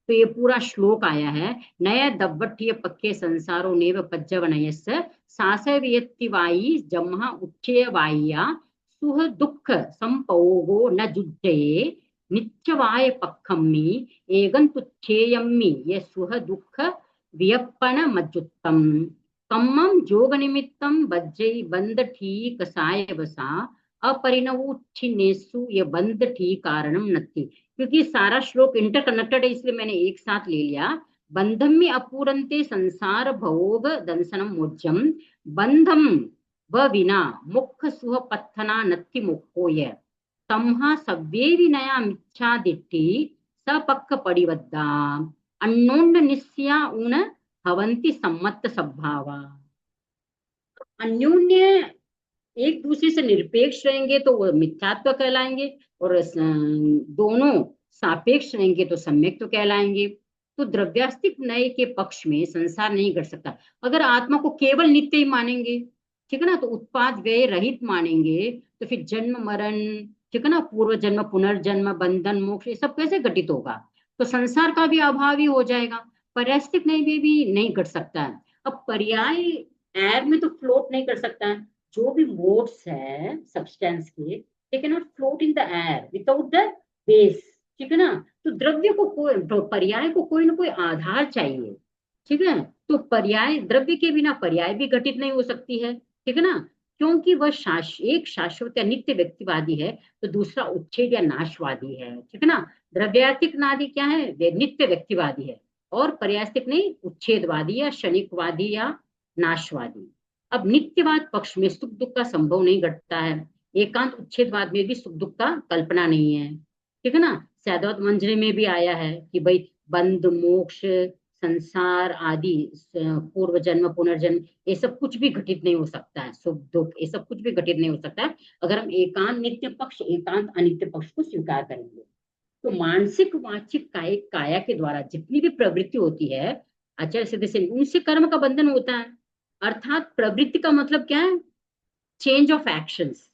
तो ये पूरा श्लोक आया है, नय दब्बठ्य पक्के संसारो नेव पज्जवनयस्य सासव्यक्तिवायी जम्हा उच्चय वाय्या सुह दुख संपोगो न जुज्जये नित्यवाय पक्खम्मि एगंतुच्छेयम्मि ये सुह दुख वियप्पन मज्जुत्तम कम्मम जोग निमित्तम बज्जई बंद ठीक साय बसा अपरिणवुच्छिन्नेसु ये बंद ठीक कारणम नत्ति। क्योंकि सारा श्लोक इंटरकनेक्टेड है इसलिए मैंने एक साथ ले लिया। बंधम में अपूरंते संसार भोग दंसनम मोज्यम बंधम व विना मुख सुह पत्थना नत्ति मुखो ये तम्हा सव्ये विनया मिच्छादिट्ठी सपक्क पडिवद्दा अन्योन्य निस्या उन भवंति सम्मत सद्भावा। अन्योन्य एक दूसरे से निरपेक्ष रहेंगे तो वो मिथ्यात्व कहलाएंगे, और दोनों सापेक्ष रहेंगे तो सम्यक्त्व कहलाएंगे। तो द्रव्यास्तिक नय के पक्ष में संसार नहीं घट सकता। अगर आत्मा को केवल नित्य ही मानेंगे, ठीक है ना, तो उत्पाद व्यय रहित मानेंगे, तो फिर जन्म मरण, ठीक है ना, पूर्व जन्म पुनर्जन्म बंधन मोक्ष ये सब कैसे घटित होगा। तो संसार का भी अभाव ही हो जाएगा। पर्यास्तिक नय में भी नहीं घट सकता है। अब पर्याय एयर में तो फ्लोट नहीं कर सकता है। जो भी मोड्स है सब्सटेंस के, they can not float in the air without the base. ठीक है ना, तो द्रव्य को कोई, पर्याय को कोई ना कोई आधार चाहिए। ठीक है, तो पर्याय, द्रव्य के बिना पर्याय भी घटित नहीं हो सकती है। ठीक है ना, क्योंकि वह एक शाश्वत या नित्य व्यक्तिवादी है, तो दूसरा उच्छेद या नाशवादी है। ठीक है ना, द्रव्यार्थिक नादी क्या है, वे नित्य व्यक्तिवादी है, और पर्यास्तिक नहीं, उच्छेदवादी या क्षणिकवादी या नाशवादी। अब नित्यवाद पक्ष में सुख दुख का संभव नहीं घटता है। एकांत उच्छेदवाद में भी सुख दुख का कल्पना नहीं है। ठीक है ना, सैद्धांत मंजरी में भी आया है कि भाई बंध मोक्ष संसार आदि पूर्व जन्म पुनर्जन्म ये सब कुछ भी घटित नहीं हो सकता है। सुख दुख ये सब कुछ भी घटित नहीं हो सकता है अगर हम एकांत नित्य पक्ष एकांत अनित्य पक्ष को स्वीकार करेंगे। तो मानसिक वाचिक कायिक काया के द्वारा जितनी भी प्रवृत्ति होती है आचार्य सिद्ध से, उनसे कर्म का बंधन होता है। अर्थात प्रवृत्ति का मतलब क्या है, change of actions.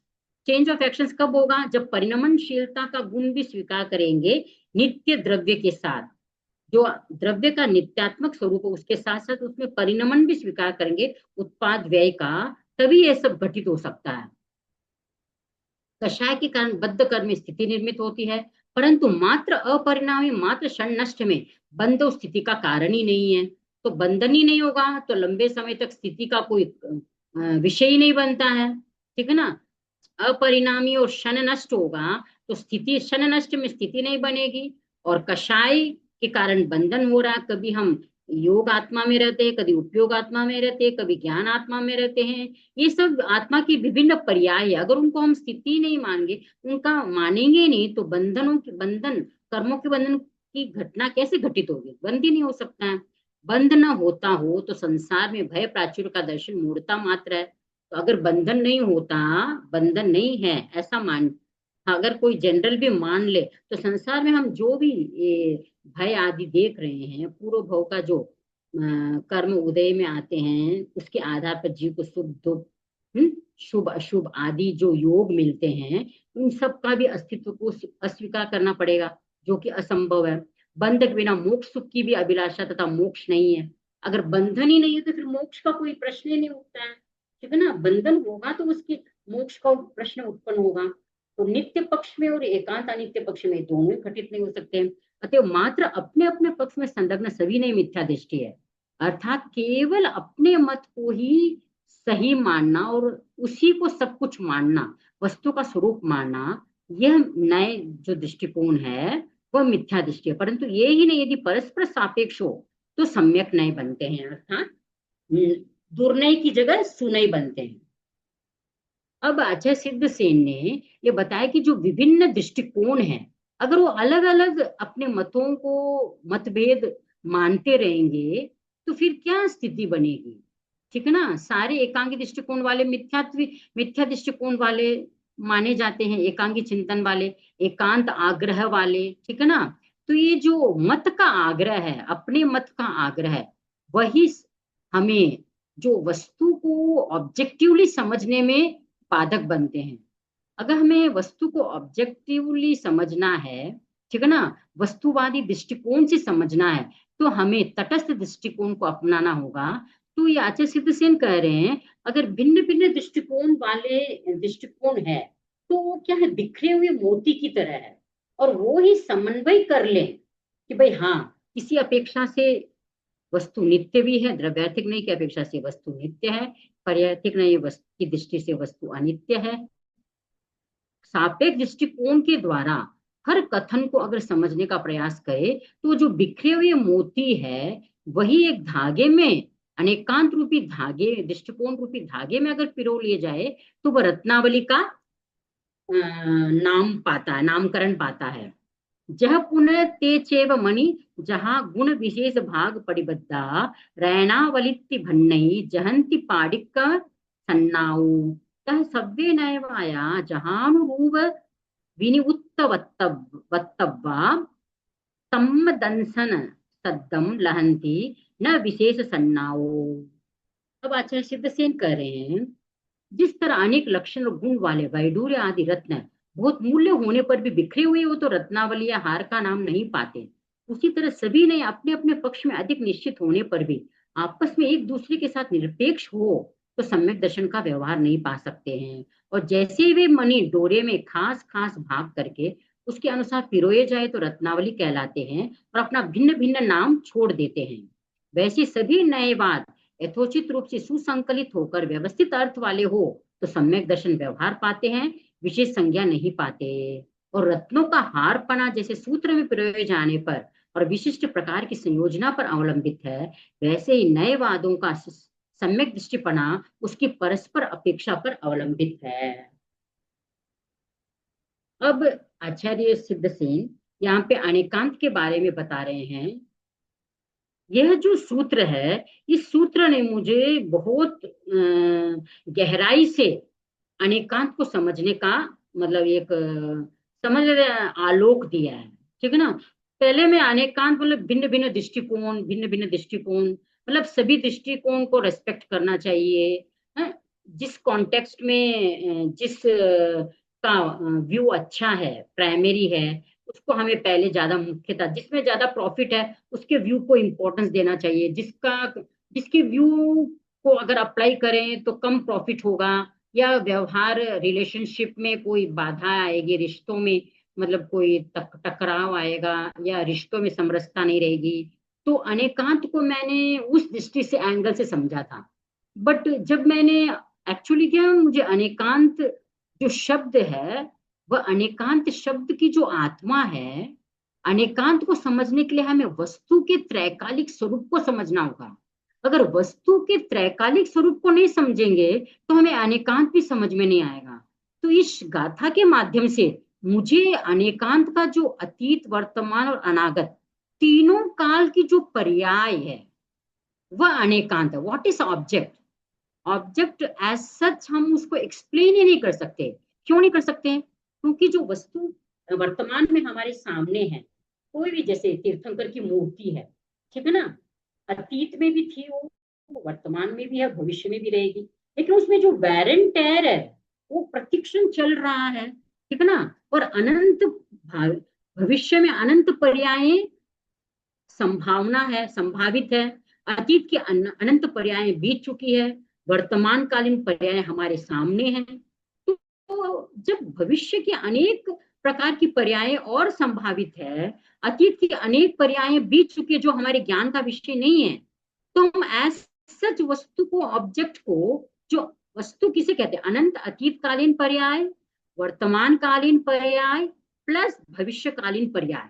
Change of actions कब होगा, जब परिणमनशीलता का गुण भी स्वीकार करेंगे नित्य द्रव्य के साथ। जो द्रव्य का नित्यात्मक स्वरूप है उसके साथ साथ उसमें परिणमन भी स्वीकार करेंगे उत्पाद व्यय का, तभी यह सब घटित हो सकता है। कषाय के कारण बद्ध कर्म स्थिति निर्मित होती है, परंतु मात्र अपरिणामी मात्र क्षण नष्ट में बंध स्थिति का कारण ही नहीं है। तो बंधन ही नहीं होगा तो लंबे समय तक स्थिति का कोई विषय ही नहीं बनता है। ठीक है ना, अपरिणामी और क्षण नष्ट होगा तो स्थिति, क्षण नष्ट में स्थिति नहीं बनेगी। और कषाय के कारण बंधन हो रहा है, कभी हम योग आत्मा में रहते हैं, कभी उपयोग आत्मा में रहते हैं, कभी ज्ञान आत्मा में रहते हैं। ये सब आत्मा की विभिन्न पर्याय है। अगर उनको हम स्थिति नहीं मानेंगे, उनका मानेंगे नहीं, तो बंधनों के बंधन, कर्मों के बंधन की घटना कैसे घटित होगी, बंद ही नहीं हो सकता है। बंध न होता हो तो संसार में भय प्राचुर्य का दर्शन मूर्ता मात्र है। तो अगर बंधन नहीं होता, बंधन नहीं है ऐसा मान, अगर कोई जनरल भी मान ले, तो संसार में हम जो भी ये भय आदि देख रहे हैं, पूर्व भव का जो कर्म उदय में आते हैं, उसके आधार पर जीव को सुख दुख शुभ अशुभ आदि जो योग मिलते हैं, उन सब का भी अस्तित्व को अस्वीकार करना पड़ेगा, जो कि असंभव है। बंध के बिना मोक्ष सुख की भी अभिलाषा तथा मोक्ष नहीं है। अगर बंधन ही नहीं है तो फिर मोक्ष का कोई प्रश्न ही नहीं उठता है, ठीक है ना। बंधन होगा तो उसकी मोक्ष का प्रश्न उत्पन्न होगा। तो नित्य पक्ष में और एकांत अनित्य पक्ष में दोनों ही घटित नहीं हो सकते हैं। अतः मात्र अपने अपने पक्ष में संलग्न सभी नहीं मिथ्या दृष्टि है, अर्थात केवल अपने मत को ही सही मानना और उसी को सब कुछ मानना, वस्तु का स्वरूप मानना, यह नए जो दृष्टिकोण है वह मिथ्या दृष्टि है। परंतु ये ही नहीं, यदि परस्पर सापेक्ष हो तो सम्यक नए बनते हैं, अर्थात दुर्नय की जगह सुनय बनते हैं। अब आचार्य सिद्ध सेन ने ये बताया कि जो विभिन्न दृष्टिकोण हैं, अगर वो अलग अलग अपने मतों को मतभेद मानते रहेंगे तो फिर क्या स्थिति बनेगी, ठीक है ना। सारे एकांगी दृष्टिकोण वाले मिथ्या दृष्टिकोण वाले माने जाते हैं, एकांगी चिंतन वाले, एकांत आग्रह वाले, ठीक है ना। तो ये जो मत का आग्रह है, अपने मत का आग्रह है, वही हमें जो वस्तु को ऑब्जेक्टिवली समझने में बाधक बनते हैं। अगर हमें वस्तु को ऑब्जेक्टिवली समझना है, ठीक है ना, वस्तुवादी दृष्टिकोण से समझना है, तो हमें तटस्थ दृष्टिकोण को अपनाना होगा। तो ये आचार्य सिद्ध सेन कह रहे हैं, अगर भिन्न भिन्न दृष्टिकोण वाले दृष्टिकोण है तो वो क्या है, बिखरे हुए मोती की तरह है, और वो ही समन्वय कर ले कि भाई हाँ, किसी अपेक्षा से वस्तु नित्य भी है, द्रव्यार्थिक नहीं की अपेक्षा से वस्तु नित्य है, पर्यार्थिक नहीं वस्तु की दृष्टि से वस्तु अनित्य है। सापेक्ष दृष्टिकोण के द्वारा हर कथन को अगर समझने का प्रयास करे तो जो बिखरे हुए मोती है वही एक धागे में, अनेकांत रूपी धागे, दृष्टिकोण रूपी धागे में अगर पिरो लिए जाए तो वह रत्नावली का नाम पाता है, नामकरण पाता है। जह पुनः ते चैव मणि, जहाँ गुण विशेष भाग परिबद्धा, रैनावलित्ति भन्नई जहन्ति पाडिक सन्नाऊ, तह सव्ये नैवाया जहानुरूव विनिवुत्तवत्तव्वा सम्मदंसन सद्दम लहंती न विशेष सन्नाओ। अब आचार्य सिद्धसेन कह रहे हैं, जिस तरह अनेक लक्षण और गुण वाले वैडूर्य आदि रत्न बहुत मूल्य होने पर भी बिखरे हुए हो तो रत्नावली या हार का नाम नहीं पाते, उसी तरह सभी ने अपने अपने पक्ष में अधिक निश्चित होने पर भी आपस में एक दूसरे के साथ निरपेक्ष हो तो सम्यक दर्शन का व्यवहार नहीं पा सकते हैं। और जैसे ही वे मणि डोरे में खास खास भाग करके उसके अनुसार पिरोए जाए तो रत्नावली कहलाते हैं और अपना भिन्न भिन्न नाम छोड़ देते हैं, वैसे सभी नए वाद यथोचित रूप से सुसंकलित होकर व्यवस्थित अर्थ वाले हो तो सम्यक दर्शन व्यवहार पाते हैं, विशेष संज्ञा नहीं पाते। और रत्नों का हार पना जैसे सूत्र में पिरोए जाने पर और विशिष्ट प्रकार की संयोजना पर अवलंबित है, वैसे ही नए वादों का सम्यक दृष्टिपना उसकी परस्पर अपेक्षा पर अवलंबित है। अब आचार्य सिद्धसेन यहाँ पे अनेकांत के बारे में बता रहे हैं। यह जो सूत्र है, इस सूत्र ने मुझे बहुत गहराई से अनेकांत को समझने का मतलब एक समझ आलोक दिया है, ठीक है ना। पहले में अनेकांत मतलब भिन्न भिन्न दृष्टिकोण, भिन्न भिन्न दृष्टिकोण मतलब सभी दृष्टिकोण को रेस्पेक्ट करना चाहिए, है? जिस कॉन्टेक्स्ट में जिस का व्यू अच्छा है, प्राइमरी है, उसको हमें पहले ज्यादा मुख्यता, जिसमें ज्यादा प्रॉफिट है उसके व्यू को इम्पोर्टेंस देना चाहिए, जिसके व्यू को अगर अप्लाई करें तो कम प्रॉफिट होगा, या व्यवहार रिलेशनशिप में कोई बाधा आएगी, रिश्तों में मतलब कोई टकराव आएगा या रिश्तों में समरसता नहीं रहेगी। तो अनेकांत को मैंने उस दृष्टि से एंगल से समझा था। बट जब मैंने एक्चुअली क्या, मुझे अनेकांत जो शब्द है, वह अनेकांत शब्द की जो आत्मा है, अनेकांत को समझने के लिए हमें वस्तु के त्रैकालिक स्वरूप को समझना होगा। अगर वस्तु के त्रैकालिक स्वरूप को नहीं समझेंगे तो हमें अनेकांत भी समझ में नहीं आएगा। तो इस गाथा के माध्यम से मुझे अनेकांत का जो अतीत, वर्तमान और अनागत तीनों काल की जो पर्याय है वह अनेकांत है। What is object? Object as such हम उसको एक्सप्लेन ही नहीं कर सकते। क्यों नहीं कर सकते हैं? क्योंकि जो वस्तु वर्तमान में हमारे सामने है, कोई भी, जैसे तीर्थंकर की मूर्ति है, ठीक है ना, अतीत में भी थी वो, वर्तमान में भी है, भविष्य में भी रहेगी। लेकिन उसमें जो वेर एंड टेयर है वो प्रतिक्षण चल रहा है, ठीक है ना। और अनंत भविष्य में अनंत पर्याय संभावना है, संभावित है। अतीत की अनंत पर्याय बीत चुकी है, वर्तमान कालीन पर्याय हमारे सामने है। तो जब भविष्य के अनेक प्रकार की पर्याय और संभावित है, अतीत की अनेक पर्याय बीत चुकी है जो हमारे ज्ञान का विषय नहीं है, तो हम एज सच वस्तु को, ऑब्जेक्ट को, जो वस्तु किसे कहते हैं, अनंत अतीत कालीन पर्याय, वर्तमान कालीन पर्याय प्लस भविष्यकालीन पर्याय,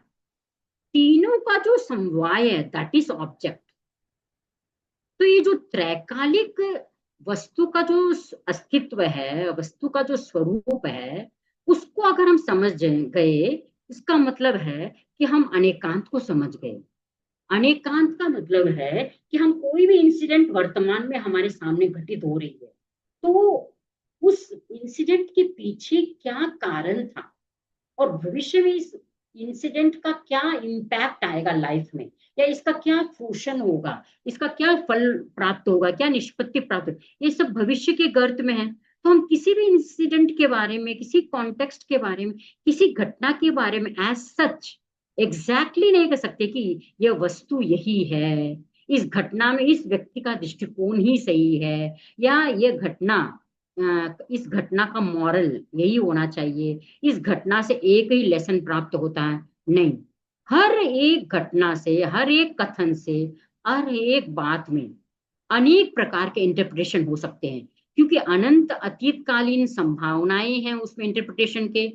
तीनों का जो समवाय है दैट इज ऑब्जेक्ट। तो ये जो त्रैकालिक वस्तु का जो अस्तित्व है, वस्तु का जो स्वरूप है, उसको अगर हम समझ गए, इसका मतलब है कि हम अनेकांत को समझ गए। अनेकांत का मतलब है कि हम कोई भी इंसिडेंट वर्तमान में हमारे सामने घटित हो रही है, तो उस इंसिडेंट के पीछे क्या कारण था, और भविष्य में इस इंसिडेंट का क्या इम्पैक्ट आएगा लाइफ में, या इसका क्या फ्रूशन होगा, इसका क्या फल प्राप्त होगा, क्या निष्पत्ति प्राप्त होगा, ये सब भविष्य के गर्त में है। तो हम किसी भी इंसिडेंट के बारे में, किसी कॉन्टेक्स्ट के बारे में, किसी घटना के बारे में एज सच एग्जैक्टली नहीं कह सकते कि यह वस्तु यही है, इस घटना में इस व्यक्ति का दृष्टिकोण ही सही है, या यह घटना, इस घटना का मॉरल यही होना चाहिए, इस घटना से एक ही लेसन प्राप्त होता है। नहीं, हर एक घटना से, हर एक कथन से, हर एक बात में अनेक प्रकार के इंटरप्रिटेशन हो सकते हैं, क्योंकि अनंत अतीतकालीन संभावनाएं हैं उसमें इंटरप्रिटेशन के,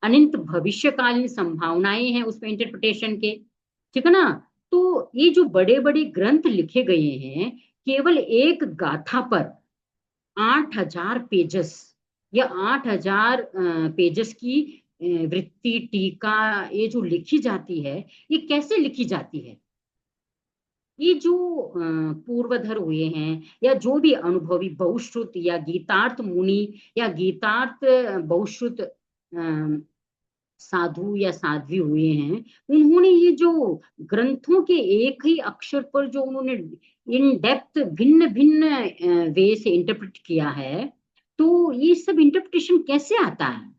अनंत भविष्यकालीन संभावनाएं हैं उसमें इंटरप्रिटेशन के, ठीक है ना। तो ये जो बड़े बड़े ग्रंथ लिखे गए हैं, केवल एक गाथा पर 8,000 पेजेस, या 8,000 पेजेस की वृत्ति टीका ये जो लिखी जाती है, ये कैसे लिखी जाती है। ये जो पूर्वधर हुए हैं, या जो भी अनुभवी बहुश्रुत या गीतार्थ मुनि, या गीतार्थ बहुश्रुत साधु या साध्वी हुए हैं, उन्होंने ये जो ग्रंथों के एक ही अक्षर पर जो उन्होंने इन डेप्थ भिन्न भिन्न वे से इंटरप्रेट किया है, तो ये सब इंटरप्रिटेशन कैसे आता है।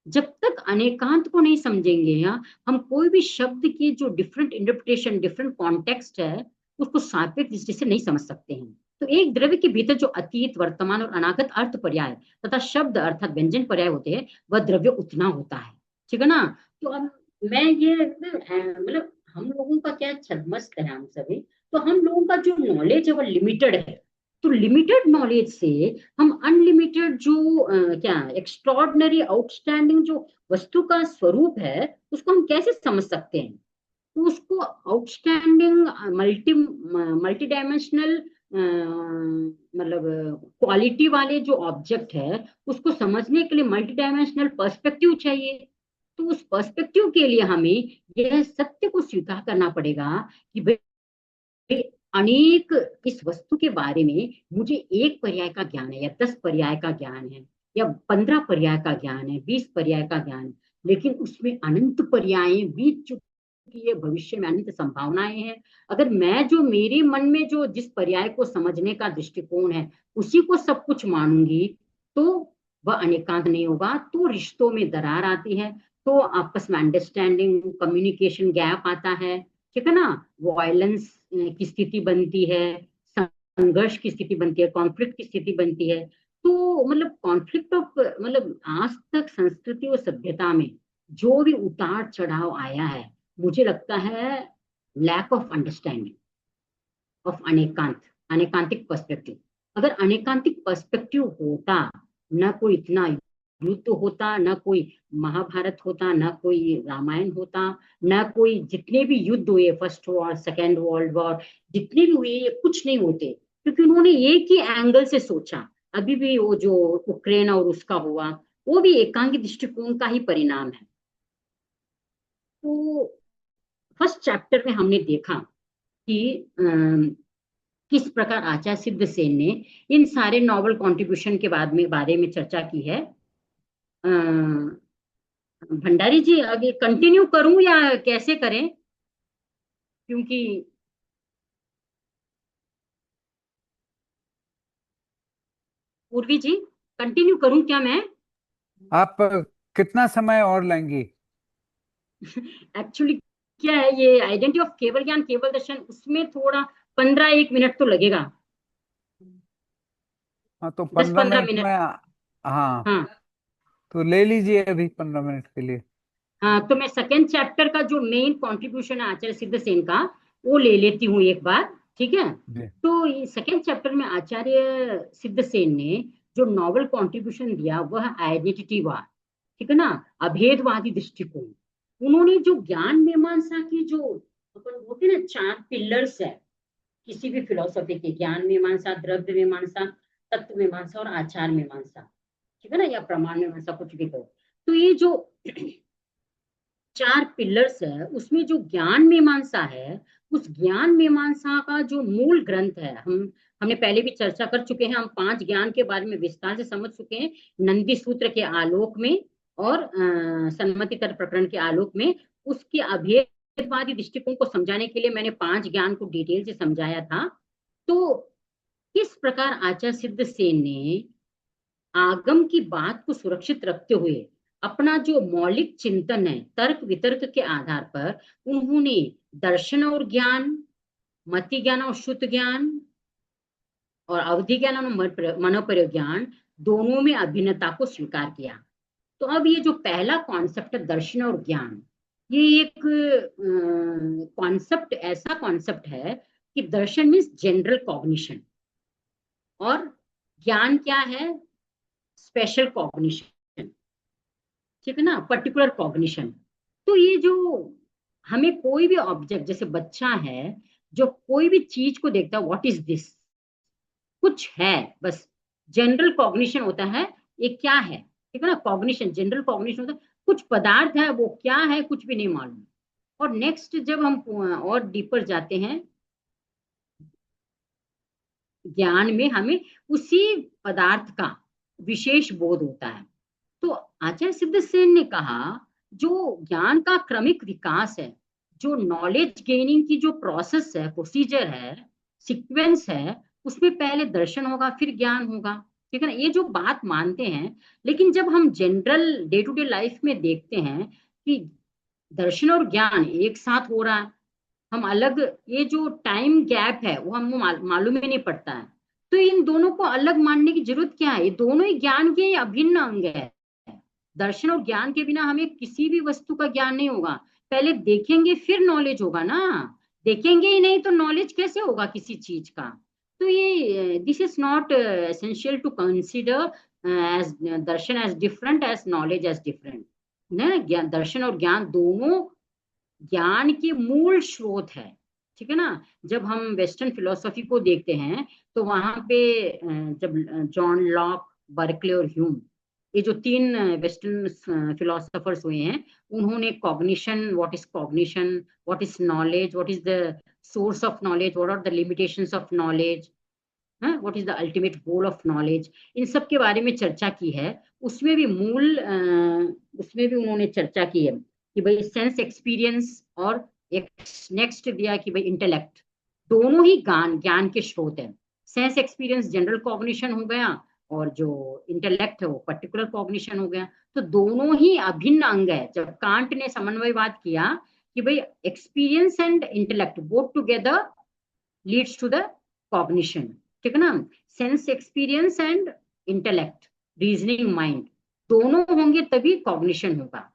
जब तक अनेकांत को नहीं समझेंगे, या हम कोई भी शब्द की जो डिफरेंट इंटरप्रिटेशन, डिफरेंट कॉन्टेक्स्ट है, उसको सापेक्ष दृष्टि से नहीं समझ सकते हैं। तो एक द्रव्य के भीतर जो अतीत, वर्तमान और अनागत अर्थ पर्याय तथा शब्द अर्थात व्यंजन पर्याय होते हैं, वह द्रव्य उतना होता है, ठीक है ना। तो अब मैं ये मतलब हम लोगों का क्या छदमस्त है हम सभी, तो हम लोगों का जो नॉलेज है वो लिमिटेड है। तो लिमिटेड नॉलेज से हम अनलिमिटेड जो क्या एक्स्ट्रॉर्डनरी आउटस्टैंडिंग जो वस्तु का स्वरूप है, उसको हम कैसे समझ सकते हैं। तो उसको आउटस्टैंडिंग मल्टी मल्टी डायमेंशनल मतलब क्वालिटी वाले जो ऑब्जेक्ट है, उसको समझने के लिए मल्टी डायमेंशनल पर्सपेक्टिव चाहिए। तो उस पर्सपेक्टिव के लिए हमें यह सत्य को स्वीकार करना पड़ेगा कि भाई अनेक इस वस्तु के बारे में मुझे एक पर्याय का ज्ञान है, या 10 पर्याय का ज्ञान है, या 15 पर्याय का ज्ञान है, 20 पर्याय का ज्ञान है, लेकिन उसमें अनंत पर्याय बीत चुकी है, भविष्य में अनंत संभावनाएं हैं। अगर मैं जो मेरे मन में जो जिस पर्याय को समझने का दृष्टिकोण है उसी को सब कुछ मानूंगी, तो वह अनेकांत नहीं होगा, तो रिश्तों में दरार आती है, तो आपस में अंडरस्टैंडिंग कम्युनिकेशन गैप आता है, ठीक है ना। वायलेंस की स्थिति बनती है, संघर्ष की स्थिति बनती है, कॉन्फ्लिक्ट की स्थिति बनती है। तो मतलब कॉन्फ्लिक्ट ऑफ मतलब आज तक संस्कृति और सभ्यता में जो भी उतार चढ़ाव आया है, मुझे लगता है lack of understanding of anekant, अनेकांतिक पर्सपेक्टिव। अगर अनेकांतिक पर्सपेक्टिव होता, न कोई इतना युद्ध होता, न कोई महाभारत होता, न कोई रामायण होता, न कोई जितने भी युद्ध हुए, first war, second world war, जितने भी हुए, ये कुछ नहीं होते, क्योंकि उन्होंने एक ही एंगल से सोचा। अभी भी वो जो उक्रेन और उसका हुआ, वो भी एकांगी दृष्टिकोण का ही परिणाम है। तो फर्स्ट चैप्टर में हमने देखा कि किस प्रकार आचार्य सिद्ध सेन ने इन सारे नॉवल कॉन्ट्रीब्यूशन के बाद में बारे में चर्चा की है। भंडारी जी आगे कंटिन्यू करूं या कैसे करें, क्योंकि। पूर्वी जी, कंटिन्यू करूं क्या मैं? आप कितना समय और लेंगी? एक्चुअली क्या है, ये आइडेंटिटी ऑफ केवल ज्ञान केवल दर्शन, उसमें थोड़ा 15 1 मिनट तो लगेगा। हाँ, तो दस 15 मिनट 15 मिनट। में। हाँ, हाँ। तो ले लीजिए अभी 15 मिनट के लिए। हाँ, तो मैं सेकेंड चैप्टर का जो मेन कंट्रीब्यूशन है आचार्य सिद्ध सेन का, वो ले लेती हूँ एक बार। ठीक है। जी। तो सेकेंड चैप्टर में आचार्य सिद्ध सेन ने जो नॉवल कंट्रीब्यूशन दिया वह आइडेंटिटीवाद, ठीक है ना, अभेदवादी दृष्टिकोण। उन्होंने जो ज्ञान मीमांसा की जो अपन बोलते हैं ना 4 पिलर्स है किसी भी फिलोसफी के, ज्ञान मीमांसा, द्रव्य मीमांसा, तत्व मीमांसा और आचार मीमांसा, ठीक है ना, या प्रमाण मीमांसा, कुछ भी कहो। तो ये जो 4 पिलर्स है, उसमें जो ज्ञान मीमांसा है, उस ज्ञान मीमांसा का जो मूल ग्रंथ है, हमने पहले भी चर्चा कर चुके हैं, हम 5 ज्ञान के बारे में विस्तार से समझ चुके हैं, नंदी सूत्र के आलोक में और सन्मति तर्क प्रकरण के आलोक में। उसके अभेदवादी दृष्टिकोण को समझाने के लिए मैंने 5 ज्ञान को डिटेल से समझाया था। तो किस प्रकार आचार्य सिद्ध सेन ने आगम की बात को सुरक्षित रखते हुए अपना जो मौलिक चिंतन है तर्क वितर्क के आधार पर, उन्होंने दर्शन और ज्ञान, मति ज्ञान और शुद्ध ज्ञान, और अवधि ज्ञान और मनोपरिज्ञान, दोनों में अभिन्नता को स्वीकार किया। तो अब ये जो पहला कॉन्सेप्ट है दर्शन और ज्ञान, ये एक कॉन्सेप्ट, ऐसा कॉन्सेप्ट है कि दर्शन मीन्स जनरल कॉग्निशन, और ज्ञान क्या है, स्पेशल कॉग्निशन, ठीक है ना, पर्टिकुलर कॉग्निशन। तो ये जो हमें कोई भी ऑब्जेक्ट, जैसे बच्चा है जो कोई भी चीज को देखता है, व्हाट इज दिस, कुछ है, बस जनरल कॉग्निशन होता है, ये क्या है, ठीक है ना, कॉग्निशन, जनरल कॉग्निशन होता है, कुछ पदार्थ है, वो क्या है कुछ भी नहीं मालूम। और नेक्स्ट जब हम और डीपर जाते हैं ज्ञान में, हमें उसी पदार्थ का विशेष बोध होता है। तो आचार्य सिद्ध सेन ने कहा, जो ज्ञान का क्रमिक विकास है, जो नॉलेज गेनिंग की जो प्रोसेस है, प्रोसीजर है, सीक्वेंस है, उसमें पहले दर्शन होगा फिर ज्ञान होगा, ठीक है ना, ये जो बात मानते हैं। लेकिन जब हम general day to day life में देखते हैं कि दर्शन और ज्ञान एक साथ हो रहा है, हम अलग, ये जो टाइम गैप है वो हमको मालूम ही नहीं पड़ता है। तो इन दोनों को अलग मानने की जरूरत क्या है, ये दोनों ही ज्ञान के अभिन्न अंग है। दर्शन और ज्ञान के बिना हमें किसी भी वस्तु का ज्ञान नहीं होगा। पहले देखेंगे फिर नॉलेज होगा ना, देखेंगे ही नहीं तो नॉलेज कैसे होगा किसी चीज का। तो ये this is not essential to consider as दर्शन as different as knowledge as different ना। ज्ञान, दर्शन और ज्ञान दोनों ज्ञान के मूल स्रोत है, ठीक है ना। जब हम वेस्टर्न फिलोसफी को देखते हैं तो वहां पे जब जॉन लॉक, बर्कले और ह्यूम, ये जो 3 वेस्टर्न फिलोसफर्स हुए हैं, उन्होंने cognition, what is cognition, what is knowledge, what is the source of knowledge, what are the limitations of knowledge, what is the ultimate goal of knowledge, इन सब के बारे में चर्चा की है। उसमें भी उसमें भी उन्होंने चर्चा की है कि भाई सेंस एक्सपीरियंस, और एक नेक्स्ट दिया कि भाई इंटेलेक्ट, दोनों ही ज्ञान ज्ञान के स्रोत है। सेंस एक्सपीरियंस जनरल कॉग्निशन हो गया, और जो इंटेलेक्ट है वो पर्टिकुलर कॉग्निशन हो गया। तो दोनों ही अभिन्न अंग है। जब कांट ने समन्वयवाद किया कि भाई experience and intellect both together leads to the cognition, ठीक है ना, sense experience and intellect, reasoning mind, दोनों होंगे तभी कॉग्निशन होगा।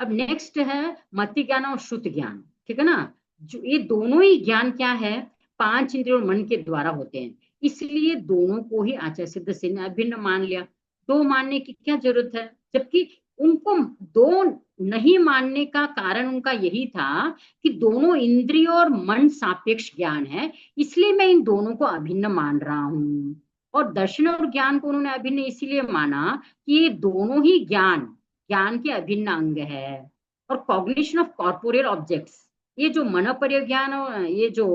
अब नेक्स्ट है मति ज्ञान और श्रुत ज्ञान, ठीक है ना। जो ये दोनों ही ज्ञान क्या है, 5 इंद्रियों और मन के द्वारा होते हैं, इसलिए दोनों को ही आचार्य सिद्ध सेन ने अभिन्न मान लिया। दो मानने की क्या जरूरत है, जबकि उनको दो नहीं मानने का कारण उनका यही था कि दोनों इंद्रिय और मन सापेक्ष ज्ञान है, इसलिए मैं इन दोनों को अभिन्न मान रहा हूं। और दर्शन और ज्ञान को उन्होंने अभिन्न इसीलिए माना कि ये दोनों ही ज्ञान ज्ञान के अभिन्न अंग है। और कॉग्निशन ऑफ कॉर्पोरियल ऑब्जेक्ट्स, ये जो मनोपरिज्ञान और ये जो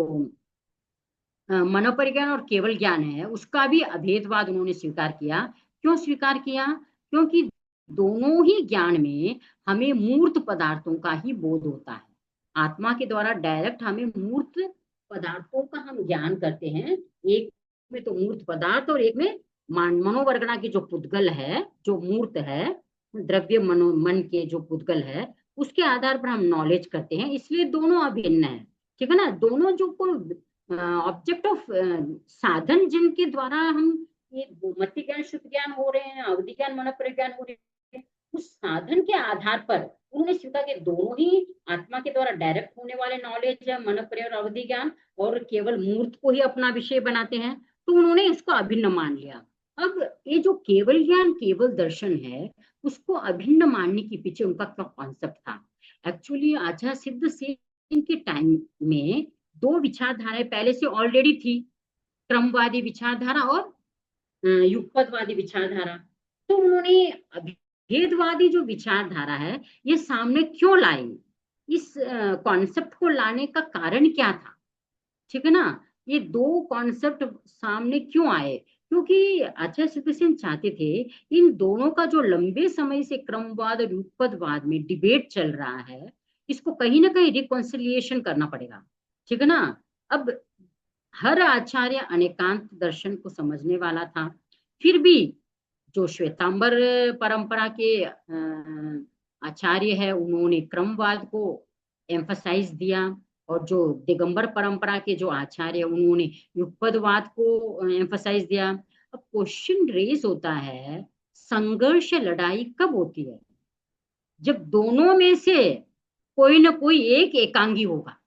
मनोपरिज्ञान और केवल ज्ञान है, उसका भी अभेदवाद उन्होंने स्वीकार किया। क्यों स्वीकार किया, क्योंकि दोनों ही ज्ञान में हमें मूर्त पदार्थों का ही बोध होता है। आत्मा के द्वारा डायरेक्ट हमें मूर्त पदार्थों का हम ज्ञान करते हैं, एक में तो मूर्त पदार्थ और एक में मनोवर्गणा की जो पुद्गल है, जो मूर्त है, द्रव्य मनो मन के जो पुद्गल है, उसके आधार पर हम नॉलेज करते हैं, इसलिए दोनों अभिन्न है। ठीक है ना। दोनों जो को ऑब्जेक्ट ऑफ साधन जिनके द्वारा हम ये मति ज्ञान शुद्ध ज्ञान हो रहे हैं, अवधि ज्ञान मन ज्ञान हो रहे हैं, उस साधन के आधार पर उन्होंने स्वीकार के दोनों ही आत्मा के द्वारा डायरेक्ट होने वाले नॉलेज है, मन और अवधि ज्ञान, और केवल मूर्त को ही अपना विषय बनाते हैं, तो उन्होंने इसको अभिन्न मान लिया। अब ये जो केवल ज्ञान केवल दर्शन है, उसको अभिन्न मानने के पीछे उनका क्या कॉन्सेप्ट था। एक्चुअली आचार्य सिद्ध सेन के टाइम में दो विचारधाराएं पहले से ऑलरेडी थी, क्रमवादी विचारधारा और युगपतवादी विचारधारा। तो उन्होंने अभेदवादी जो विचारधारा है ये सामने क्यों लाई, इस कॉन्सेप्ट को लाने का कारण क्या था। ठीक है ना। ये दो कॉन्सेप्ट सामने क्यों आए, क्योंकि आचार्य सिद्ध सेन चाहते थे इन दोनों का जो लंबे समय से क्रमवाद और युगपतवाद में डिबेट चल रहा है, इसको कहीं ना कहीं रिकॉन्सिलिएशन करना पड़ेगा। ठीक है ना। अब हर आचार्य अनेकांत दर्शन को समझने वाला था, फिर भी जो श्वेतांबर परंपरा के आचार्य है उन्होंने क्रमवाद को एम्फसाइज दिया, और जो दिगंबर परंपरा के जो आचार्य उन्होंने युगपतवाद को एम्फसाइज दिया। अब क्वेश्चन रेज होता है, संघर्ष लड़ाई कब होती है, जब दोनों में से कोई ना कोई एक एकांगी होगा।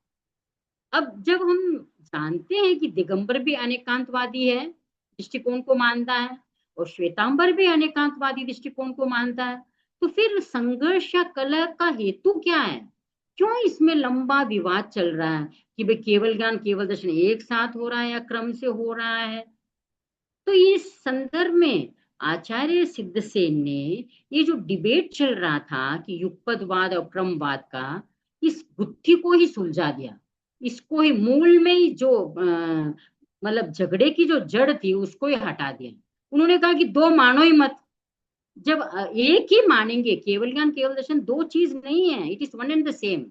अब जब हम जानते हैं कि दिगंबर भी अनेकांतवादी है, दृष्टिकोण को मानता है, और श्वेतांबर भी अनेकांतवादी दृष्टिकोण को मानता है, तो फिर संघर्ष या कलह का हेतु क्या है, क्यों इसमें लंबा विवाद चल रहा है कि भाई केवल ज्ञान केवल दर्शन एक साथ हो रहा है या क्रम से हो रहा है। तो इस संदर्भ में आचार्य सिद्धसेन ने ये जो डिबेट चल रहा था कि युगपतवाद और क्रमवाद का, इस गुत्थी को ही सुलझा दिया, इसको ही मूल में ही जो मतलब झगड़े की जो जड़ थी उसको ही हटा दिया। उन्होंने कहा कि दो मानो ही मत, जब एक ही मानेंगे, केवल ज्ञान केवल दर्शन दो चीज नहीं है, it is one and the same.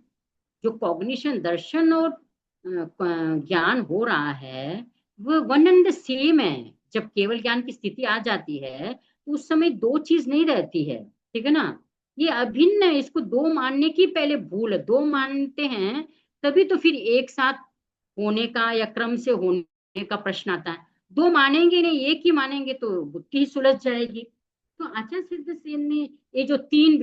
जो कॉग्निशन दर्शन और ज्ञान हो रहा है वो वन एंड द सेम है। जब केवल ज्ञान की स्थिति आ जाती है तो उस समय दो चीज नहीं रहती है। ठीक है ना। ये अभिन्न है, इसको दो मानने की पहले भूल है। दो मानते हैं तभी तो फिर एक साथ होने का या क्रम से होने का प्रश्न आता है। दो मानेंगे नहीं, एक ही मानेंगे तो बुद्धि ही सुलझ जाएगी। तो आचार्य सिद्ध सेन ने ये जो तीन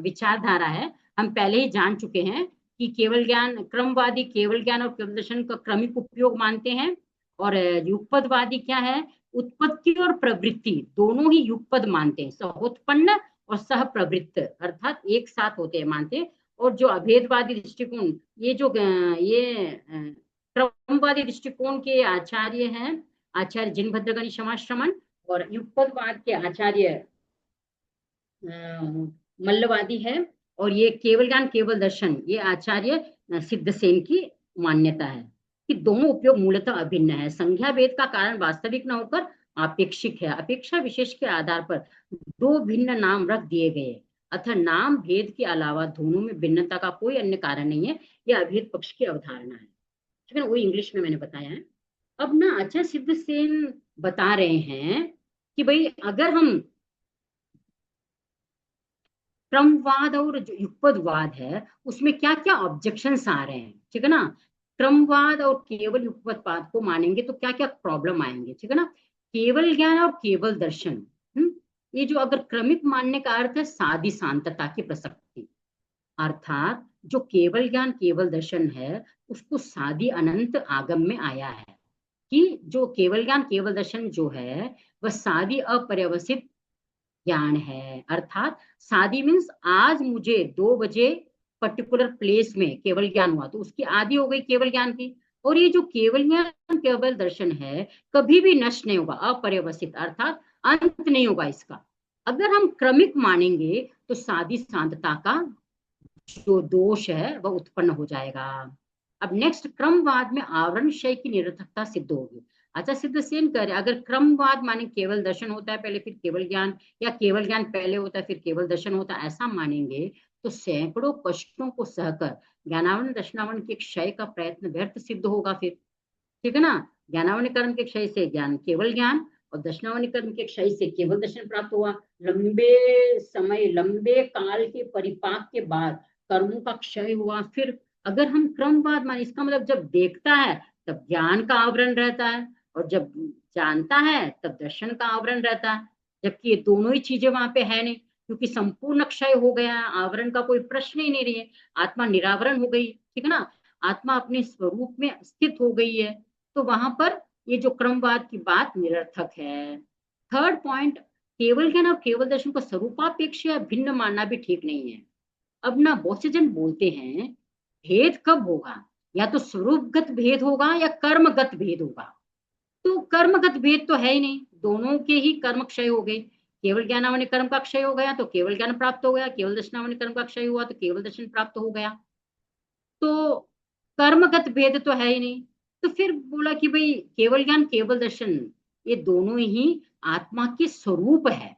विचारधारा है, हम पहले ही जान चुके हैं कि केवल ज्ञान क्रमवादी केवल ज्ञान और केवल दर्शन का क्रमिक उपयोग मानते हैं, और युगपदवादी क्या है, उत्पत्ति और प्रवृत्ति दोनों ही युगपद मानते हैं, सहोत्पन्न और सह प्रवृत्त अर्थात एक साथ होते हैं मानते हैं। और जो अभेदवादी दृष्टिकोण, ये जो ये क्रमवादी दृष्टिकोण के आचार्य हैं आचार्य जिनभद्रगणि समाश्रमण, और युगपदवाद के आचार्य मल्लवादी है, और ये केवल ज्ञान केवल दर्शन ये आचार्य सिद्धसेन की मान्यता है कि दोनों उपयोग मूलतः अभिन्न है। संज्ञा भेद का कारण वास्तविक न होकर आपेक्षिक है, अपेक्षा विशेष के आधार पर दो भिन्न नाम रख दिए गए, अतः नाम भेद के अलावा दोनों में भिन्नता का कोई अन्य कारण नहीं है। यह अभेद पक्ष की अवधारणा है। ठीक है ना, वो इंग्लिश में मैंने बताया है। अब ना आचार्य सिद्धसेन बता रहे हैं कि भाई अगर हम क्रमवाद और जो युगपदवाद है उसमें क्या क्या ऑब्जेक्शंस आ रहे हैं। ठीक है ना। क्रमवाद और केवल युगपदवाद को मानेंगे तो क्या क्या प्रॉब्लम आएंगे। ठीक है ना। केवल ज्ञान और केवल दर्शन, ये जो अगर क्रमिक मानने का अर्थ है साधी शांतता की प्रसक्ति, अर्थात जो केवल ज्ञान केवल दर्शन है उसको साधी अनंत आगम में आया है कि जो केवल ज्ञान केवल दर्शन जो है वह साधी अपर्यवसित ज्ञान है। अर्थात शादी मीन्स आज मुझे 2 बजे पर्टिकुलर प्लेस में केवल ज्ञान हुआ तो उसकी आदि हो गई केवल ज्ञान की। और ये जो केवल ज्ञान केवल दर्शन है कभी भी नष्ट नहीं होगा, अपर्यवसित अर्थात अंत नहीं होगा इसका। अगर हम क्रमिक मानेंगे तो साधी शांतता का जो दोष है वह उत्पन्न हो जाएगा। अब नेक्स्ट क्रमवाद में आवरण क्षय की निरर्थकता सिद्ध होगी। अच्छा सिद्ध सेन कर अगर क्रमवाद माने केवल दर्शन होता है पहले फिर केवल ज्ञान, या केवल ज्ञान पहले होता है फिर केवल दर्शन होता है, ऐसा मानेंगे तो सैकड़ों कष्टों को सहकर ज्ञानावरण दर्शनावरण के क्षय का प्रयत्न व्यर्थ सिद्ध होगा फिर। ठीक है ना। ज्ञानावरण कर्म के क्षय से ज्ञान केवल ज्ञान और दर्शनावनी कर्म के क्षय से केवल दर्शन प्राप्त हुआ। लंबे समय, लंबे काल के परिपाक के बाद कर्मों का क्षय हुआ। फिर अगर हम क्रमवाद माने, इसका मतलब जब देखता है तब ज्ञान का आवरण रहता है, और जब जानता है तब दर्शन का आवरण रहता है। जबकि ये दोनों ही चीजें वहां पे है नहीं, क्योंकि संपूर्ण क्षय हो गया है, आवरण का कोई प्रश्न ही नहीं रही है, आत्मा निरावरण हो गई, ठीक है ना, आत्मा अपने स्वरूप में स्थित हो गई है। तो वहां पर ये जो क्रमवाद की बात निरर्थक है। थर्ड पॉइंट, केवल ज्ञान और केवल दर्शन को स्वरूपापेक्ष या भिन्न मानना भी ठीक नहीं है। अब ना बहुत से जन बोलते हैं भेद कब होगा, या तो स्वरूपगत भेद होगा या कर्मगत भेद होगा। तो कर्मगत भेद तो है ही नहीं, दोनों के ही कर्म क्षय हो गए। केवल ज्ञानावने कर्म का क्षय हो गया तो केवल ज्ञान प्राप्त हो गया, केवल दर्शनावने कर्म का क्षय हुआ तो केवल दर्शन प्राप्त हो गया। तो कर्मगत भेद तो है ही नहीं। तो फिर बोला कि भाई केवल ज्ञान केवल दर्शन ये दोनों ही आत्मा के स्वरूप है।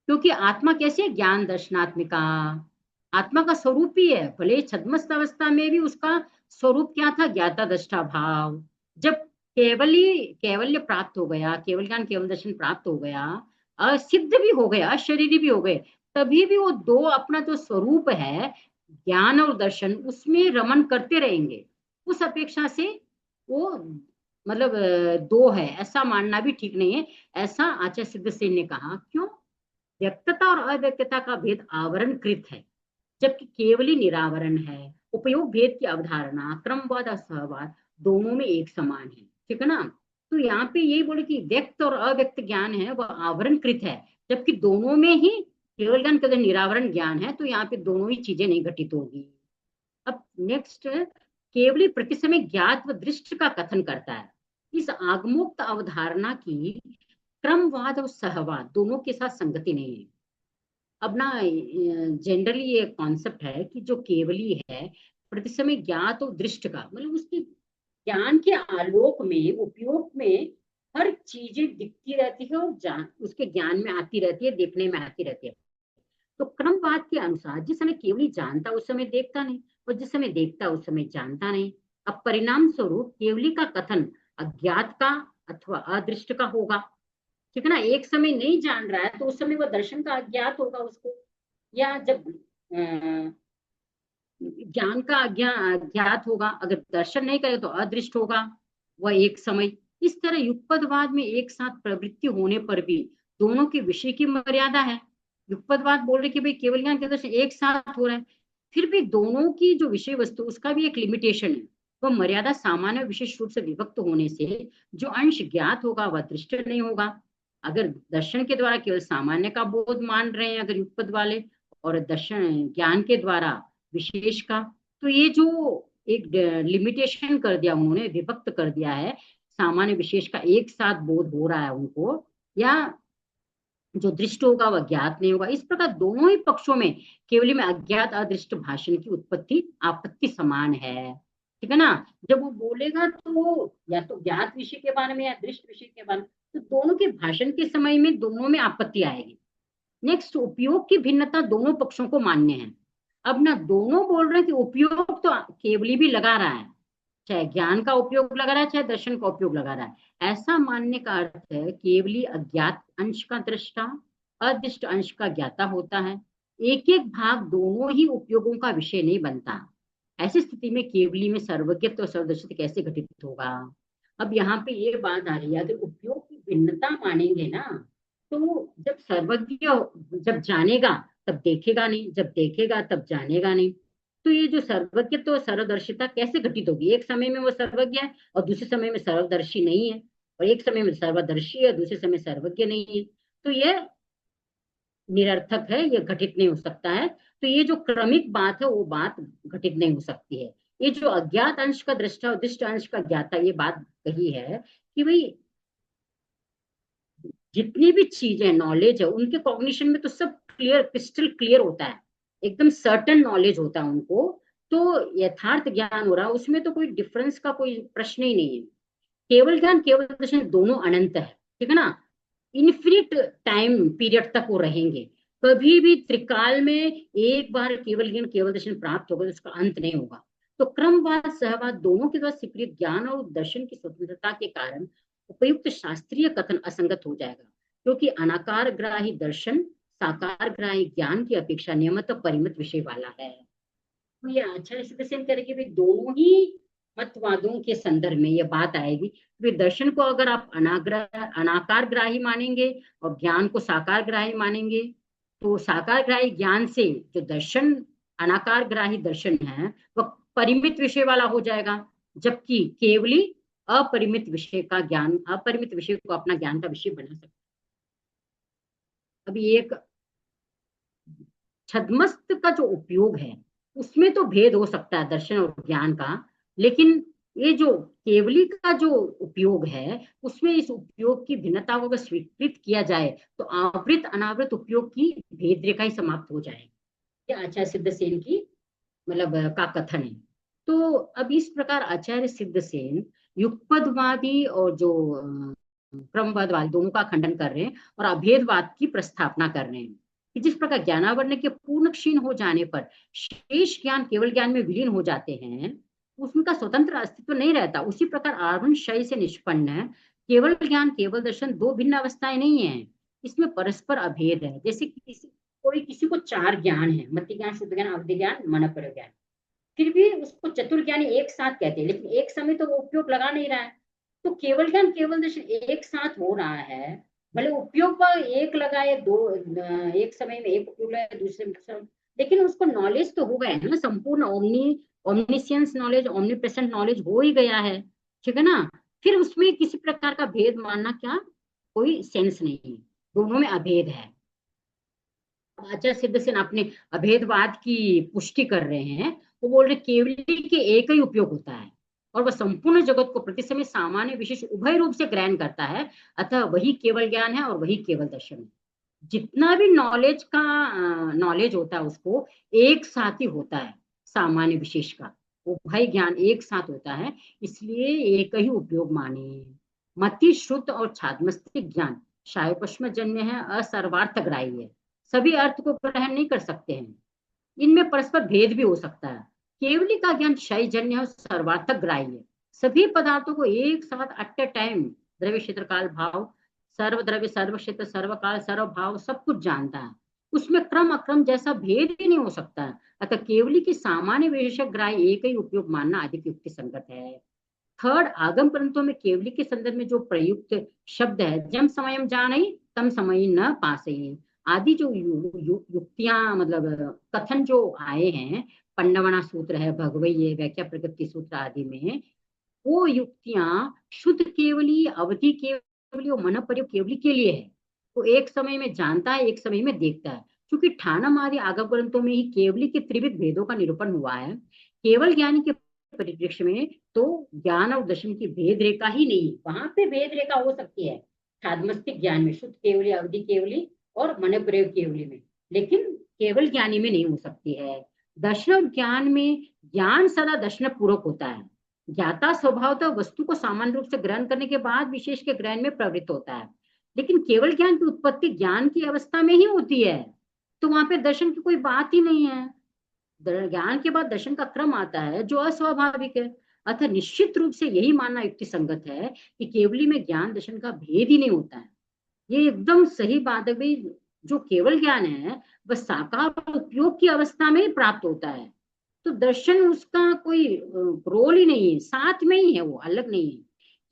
क्योंकि आत्मा कैसे है, ज्ञान दर्शनात्मिका आत्मा का स्वरूप ही है। भले छद्मस्त अवस्था में भी उसका स्वरूप क्या था, ज्ञाता दृष्टा भाव। जब कैवल्य प्राप्त हो गया, केवल ज्ञान केवल दर्शन प्राप्त हो गया, असिद्ध भी हो गया, अशरीरी भी हो गए, तभी भी वो दो अपना जो स्वरूप है ज्ञान और दर्शन उसमें रमन करते रहेंगे। उस अपेक्षा से वो मतलब दो है ऐसा मानना भी ठीक नहीं है। ऐसा आचार्य सिद्ध सेन ने कहा। क्यों? व्यक्तता और अव्यक्तता का भेद आवरणकृत है, जबकि केवली निरावरण है। उपयोग भेद की अवधारणा क्रमवाद और सहवाद दोनों में एक समान है, ठीक है ना। तो यहाँ पे यही बोले कि व्यक्त और अव्यक्त ज्ञान है वह आवरणकृत है, जबकि दोनों में ही केवल ज्ञान का निरावरण ज्ञान है, तो यहाँ पे दोनों ही चीजें नहीं घटित होगी। अब नेक्स्ट, केवली प्रति समय ज्ञात व दृष्ट का कथन करता है। इस आगमोक्त अवधारणा की क्रमवाद और सहवाद दोनों के साथ संगति नहीं है। अब ना जनरली ये कॉन्सेप्ट है कि जो केवली है प्रति समय ज्ञात और दृष्ट का मतलब उसकी ज्ञान के आलोक में उपयोग में हर चीजें दिखती रहती है और जान उसके ज्ञान में आती रहती है, देखने में आती रहती है। तो क्रमवाद के अनुसार जिस समय केवली जानता उस समय देखता नहीं, और जिस समय देखता उस समय जानता नहीं। अब परिणाम स्वरूप केवली का कथन अज्ञात का अथवा अदृष्ट का होगा, ठीक है ना। एक समय नहीं जान रहा है तो उस समय वह दर्शन का अज्ञात होगा उसको, या जब ज्ञान का अज्ञात होगा, अगर दर्शन नहीं करे तो अदृष्ट होगा वह एक समय। इस तरह युगपदवाद में एक साथ प्रवृत्ति होने पर भी दोनों के विषय की मर्यादा है। युगपदवाद बोल रहे कि भाई केवल ज्ञान के दर्शन एक साथ हो रहा है, फिर भी दोनों की जो विषय वस्तु उसका भी एक लिमिटेशन है। वह मर्यादा सामान्य विशेष रूप से विभक्त होने से जो अंश ज्ञात होगा वह दृष्ट नहीं होगा। अगर दर्शन के द्वारा केवल सामान्य का बोध मान रहे हैं अगर युगपद वाले, और दर्शन ज्ञान के द्वारा विशेष का, तो ये जो एक लिमिटेशन कर दिया उन्होंने, विभक्त कर दिया है, सामान्य विशेष का एक साथ बोध हो रहा है उनको, या जो दृष्ट होगा वह ज्ञात नहीं होगा। इस प्रकार दोनों ही पक्षों में केवली में अज्ञात अदृष्ट भाषण की उत्पत्ति आपत्ति समान है, ठीक है ना। जब वो बोलेगा तो या तो ज्ञात विषय के बारे में या दृष्ट विषय के बारे में, तो दोनों के भाषण के समय में दोनों में आपत्ति आएगी। नेक्स्ट, उपयोग की भिन्नता दोनों पक्षों को मान्य है। अब ना दोनों बोल रहे हैं कि उपयोग तो केवली भी लगा रहा है, चाहे ज्ञान का उपयोग लगा रहा है चाहे दर्शन का उपयोग लगा रहा है। ऐसा मानने का अर्थ है केवली अज्ञात अंश का दृष्टा, अदृष्ट अंश का ज्ञाता होता है। एक एक भाग दोनों ही उपयोगों का विषय नहीं बनता। ऐसी स्थिति में केवली में सर्वज्ञत्व और सर्वदर्शित्व कैसे घटित होगा। अब यहाँ पे ये बात आ रही है, अगर उपयोग की भिन्नता मानेंगे ना, तो जब सर्वज्ञ जब जानेगा तब देखेगा नहीं, जब देखेगा तब जानेगा नहीं। तो ये जो सर्वज्ञ तो सर्वदर्शिता कैसे घटित होगी, एक समय में वो सर्वज्ञ है और दूसरे समय में सर्वदर्शी नहीं है, और एक समय में सर्वदर्शी है दूसरे समय सर्वज्ञ नहीं है। तो ये निरर्थक है, ये घटित नहीं हो सकता है। तो ये जो क्रमिक बात है वो बात घटित नहीं हो सकती है। ये जो अज्ञात अंश का दृष्टा और दृष्ट अंश का ज्ञाता ये बात कही है कि भाई जितनी भी चीजें नॉलेज है उनके कॉग्निशन में तो सब क्लियर, क्रिस्टल क्लियर होता है, एकदम सर्टन नॉलेज होता है उनको। तो यथार्थ ज्ञान हो रहा है उसमें तो कोई डिफरेंस का कोई प्रश्न ही नहीं है। केवल ज्ञान केवल दर्शन दोनों अनंत है, ठीक है ना। इन्फिनिट टाइम पीरियड तक वो रहेंगे, कभी भी त्रिकाल में एक बार केवल ज्ञान केवल दर्शन प्राप्त होगा तो उसका अंत नहीं होगा। तो क्रमवाद सहवाद दोनों के द्वारा स्वीकृत ज्ञान और दर्शन की स्वतंत्रता के कारण उपयुक्त शास्त्रीय कथन असंगत हो जाएगा, क्योंकि अनाकार ग्राही दर्शन साकार ग्राही ज्ञान की अपेक्षा नियमित परिमित विषय वाला है। तो ये आचार्य सिद्धसेन करेंगे भाई दोनों ही मतवादों के संदर्भ में ये बात आएगी। वे दर्शन को अगर आप अनाकार ग्राही मानेंगे और ज्ञान को साकार ग्राही मानेंगे, तो साकार ग्राही ज्ञान से जो दर्शन अनाकार ग्राही दर्शन है वह परिमित विषय वाला हो जाएगा, जबकि केवली अपरिमित विषय का ज्ञान, अपरिमित विषय को अपना ज्ञान का विषय बना सकता है। अभी एक छद्मस्त का जो उपयोग है उसमें तो भेद हो सकता है दर्शन और ज्ञान का, लेकिन ये जो केवली का जो उपयोग है उसमें इस उपयोग की भिन्नता को अगर स्वीकृत किया जाए तो आवृत अनावृत उपयोग की भेद रेखा ही समाप्त हो जाएगी। ये आचार्य सिद्धसेन की मतलब का कथन है। तो अब इस प्रकार आचार्य सिद्धसेन युगपदवादी और जो क्रमवादवादी दोनों का खंडन कर रहे हैं और अभेदवाद की प्रस्थापना कर रहे हैं कि जिस प्रकार ज्ञानावरण के पूर्ण क्षीण हो जाने पर शेष ज्ञान केवल ज्ञान में विलीन हो जाते हैं, उसका स्वतंत्र अस्तित्व नहीं रहता, उसी प्रकार आवरण क्षय से निष्पन्न केवल ज्ञान केवल दर्शन दो भिन्न अवस्थाएं नहीं है, इसमें परस्पर अभेद है। जैसे किसी को चार ज्ञान है, मति ज्ञान, शुद्ध ज्ञान, अवधि ज्ञान, मनोपर ज्ञान, फिर भी उसको चतुर्ज्ञानी एक साथ कहते हैं, लेकिन एक समय तो वो उपयोग लगा नहीं रहा है। तो केवल ज्ञान केवल दर्शन एक साथ हो रहा है, भले उपयोग पर एक लगाए, दो एक समय में एक उपयोग लगाए, दूसरे में, लेकिन उसको नॉलेज तो हो गया है ना, संपूर्ण ओमनिशियंस नॉलेज, ओमनी प्रेजेंट नॉलेज हो ही गया है, ठीक है ना। फिर उसमें किसी प्रकार का भेद मानना क्या कोई सेंस नहीं है, दोनों में अभेद है। आचार्य सिद्धसेन अपने अभेदवाद की पुष्टि कर रहे हैं, वो बोल रहे केवली के एक ही उपयोग होता है और वह संपूर्ण जगत को प्रति समय सामान्य विशेष उभय रूप से ग्रहण करता है, अतः वही केवल ज्ञान है और वही केवल दर्शन है। जितना भी नॉलेज का नॉलेज होता है उसको एक साथ ही होता है, सामान्य विशेष का उभय ज्ञान एक साथ होता है, इसलिए एक ही उपयोग माने। मति श्रुत और छादमस्तिक ज्ञान शाय पश्चिम जन्य है, असर्वार्थग्राही है, सभी अर्थ को ग्रहण नहीं कर सकते हैं, इनमें परस्पर भेद भी हो सकता है। केवली का ज्ञान क्षय जन्य है, सर्वार्थक ग्राह्य है, सभी पदार्थों को एक साथ एट ए टाइम द्रव्य क्षेत्र काल भाव सर्व द्रव्य सर्व क्षेत्र सर्व काल सर्व भाव सब कुछ जानता है, उसमें क्रम अक्रम जैसा भेद ही नहीं हो सकता है। अतः केवली की सामान्य विशेषक ग्राह्य एक ही उपयोग मानना अधिक युक्ति संगत है। थर्ड, आगम ग्रंथों में केवली के संदर्भ में जो प्रयुक्त शब्द है, जम समयम जाने तम समय न पासे, आदि जो युक्तियां मतलब कथन जो आए हैं, पंडवना सूत्र है, भगवय व्याख्या प्रकृति सूत्र आदि में, वो युक्तियां शुद्ध केवली, अवधि केवली और मन प्रयोग केवली के लिए है। तो एक समय में जानता है, एक समय में देखता है, क्योंकि ठानम आदि आगम ग्रंथों में ही केवली के त्रिविध भेदों का निरूपण हुआ है। केवल ज्ञानी के परिप्रेक्ष्य में तो ज्ञान और दर्शन की भेद रेखा ही नहीं, वहां पे भेद रेखा हो सकती है छादमस्तिक ज्ञान में, शुद्ध केवली, अवधि केवली और मन प्रयोग केवली में, लेकिन केवल ज्ञानी में नहीं हो सकती है। दर्शन और ज्ञान में ज्ञान सदा दर्शन पूर्वक होता है, ज्ञाता स्वभावतः वस्तु को सामान्य रूप से ग्रहण करने के बाद विशेष के ग्रहण में प्रवृत्त होता है, लेकिन केवल ज्ञान की उत्पत्ति ज्ञान की अवस्था में ही होती है, तो वहां पे दर्शन की कोई बात ही नहीं है। ज्ञान के बाद दर्शन का क्रम आता है जो अस्वाभाविक है। अतः निश्चित रूप से यही मानना युक्ति संगत है कि केवली में ज्ञान दर्शन का भेद ही नहीं होता है। ये एकदम सही बात है भाई, जो केवल ज्ञान है वह साकार उपयोग की अवस्था में ही प्राप्त होता है, तो दर्शन उसका कोई रोल ही नहीं है, साथ में ही है, वो अलग नहीं है।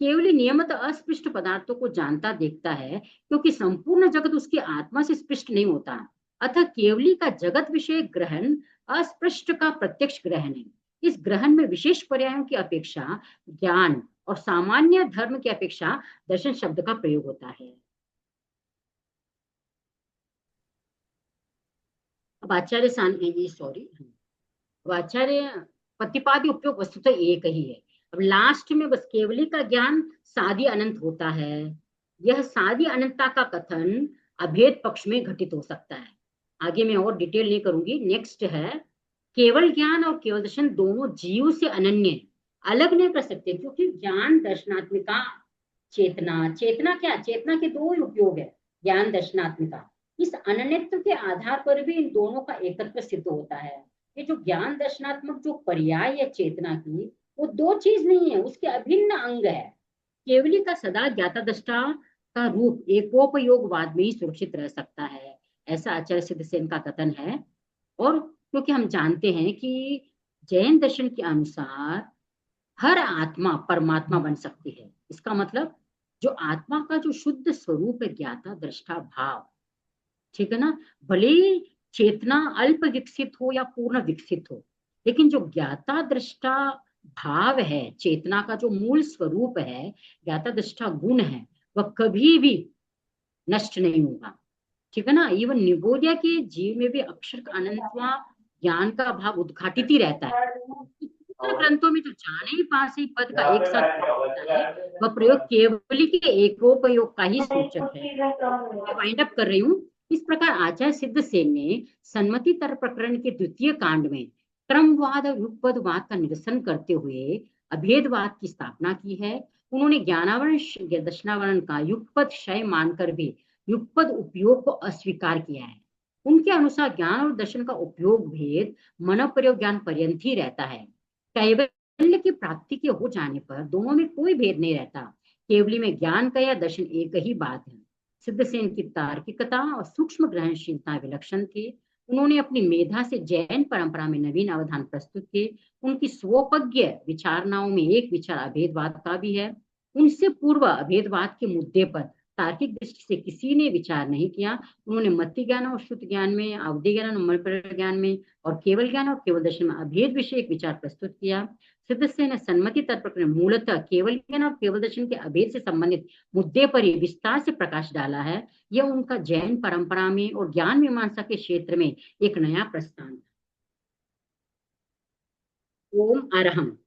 केवल नियमित अस्पृष्ट पदार्थों को जानता देखता है, क्योंकि संपूर्ण जगत उसकी आत्मा से स्पृष्ट नहीं होता, अतः केवली का जगत विषय ग्रहण अस्पृष्ट का प्रत्यक्ष ग्रहण है। इस ग्रहण में विशेष पर्यायों की अपेक्षा ज्ञान और सामान्य धर्म की अपेक्षा दर्शन शब्द का प्रयोग होता है। अब आचार्य सॉरी, अब आचार्य प्रतिपाद्य उपयोग वस्तुतः एक ही है। अब लास्ट में बस केवली का ज्ञान सादी अनंत होता है, यह सादी अनंतता का कथन अभेद पक्ष में घटित हो सकता है। आगे मैं और डिटेल नहीं करूंगी। नेक्स्ट है, केवल ज्ञान और केवल दर्शन दोनों जीव से अनन्य अलग नहीं कर सकते, क्योंकि ज्ञान दर्शनात्मिका चेतना, चेतना क्या, चेतना के दो ही उपयोग है, ज्ञान दर्शनात्मिका, इस अनन्यत्व के आधार पर भी इन दोनों का एकत्व सिद्ध होता है। ये जो ज्ञान दर्शनात्मक जो पर्याय है चेतना की, वो दो चीज नहीं है, उसके अभिन्न अंग है। केवली का सदा ज्ञाता दृष्टा का रूप एकोपयोगवाद में ही सुरक्षित रह सकता है, ऐसा आचार्य सिद्धसेन का कथन है। और क्योंकि हम जानते हैं कि जैन दर्शन के अनुसार हर आत्मा परमात्मा बन सकती है। इसका मतलब जो आत्मा का जो शुद्ध स्वरूप है ज्ञाता दृष्टा भाव, ठीक है ना, भले ही चेतना अल्प विकसित हो या पूर्ण विकसित हो, लेकिन जो ज्ञाता दृष्टा भाव है, चेतना का जो मूल स्वरूप है, ज्ञाता दृष्टा गुण है, वह कभी भी नष्ट नहीं होगा। ठीक है ना। इवन निगोरिया के जीव में भी अक्षर का अनंतवा ज्ञान का भाव उद्घाटित ही रहता है। सूत्र ग्रंथों में जो जाने ही पास ही पद का एक साथ प्रयोग होता है, वह प्रयोग केवली के एकोपयोग का ही सूचक है। मैं वाइंड अप कर रही हूँ। इस प्रकार आचार्य सिद्धसेन ने सन्मति तर्क प्रकरण के द्वितीय कांड में क्रमवाद और युगपदवाद का निरसन करते हुए अभेदवाद की स्थापना की है। उन्होंने ज्ञानावरण दर्शनावरण का युगपद क्षय मानकर भी युगपद उपयोग को अस्वीकार किया है। उनके अनुसार ज्ञान और दर्शन का उपयोग भेद मनोप्रयोग ज्ञान पर्यंत ही रहता है। कैवल्य की प्राप्ति के हो जाने पर दोनों में कोई भेद नहीं रहता। केवली में ज्ञान का या दर्शन एक ही बात है। सिद्धसेन की तार्किकता और सूक्ष्म ग्रहणशीलता विलक्षण थे। उन्होंने अपनी मेधा से जैन परंपरा में नवीन अवधान प्रस्तुत किए। उनकी स्वोपज्ञ विचारणाओं में एक विचार अभेदवाद का भी है। उनसे पूर्व अभेदवाद के मुद्दे पर तार्किक दृष्टि से किसी ने विचार नहीं किया। उन्होंने मति ज्ञान और श्रुत ज्ञान में, अवधि ज्ञान और मनोप्रयोग ज्ञान में, और केवल ज्ञान और केवल दर्शन में अभेद विषय एक विचार प्रस्तुत किया। सिद्धसेन ने सन्मति तर्क प्रकरण मूलतः केवल ज्ञान और केवल दर्शन के अभेद से संबंधित मुद्दे पर ही विस्तार से प्रकाश डाला है। यह उनका जैन परंपरा में और ज्ञान मीमांसा के क्षेत्र में एक नया प्रस्थान था। ओम अरहम।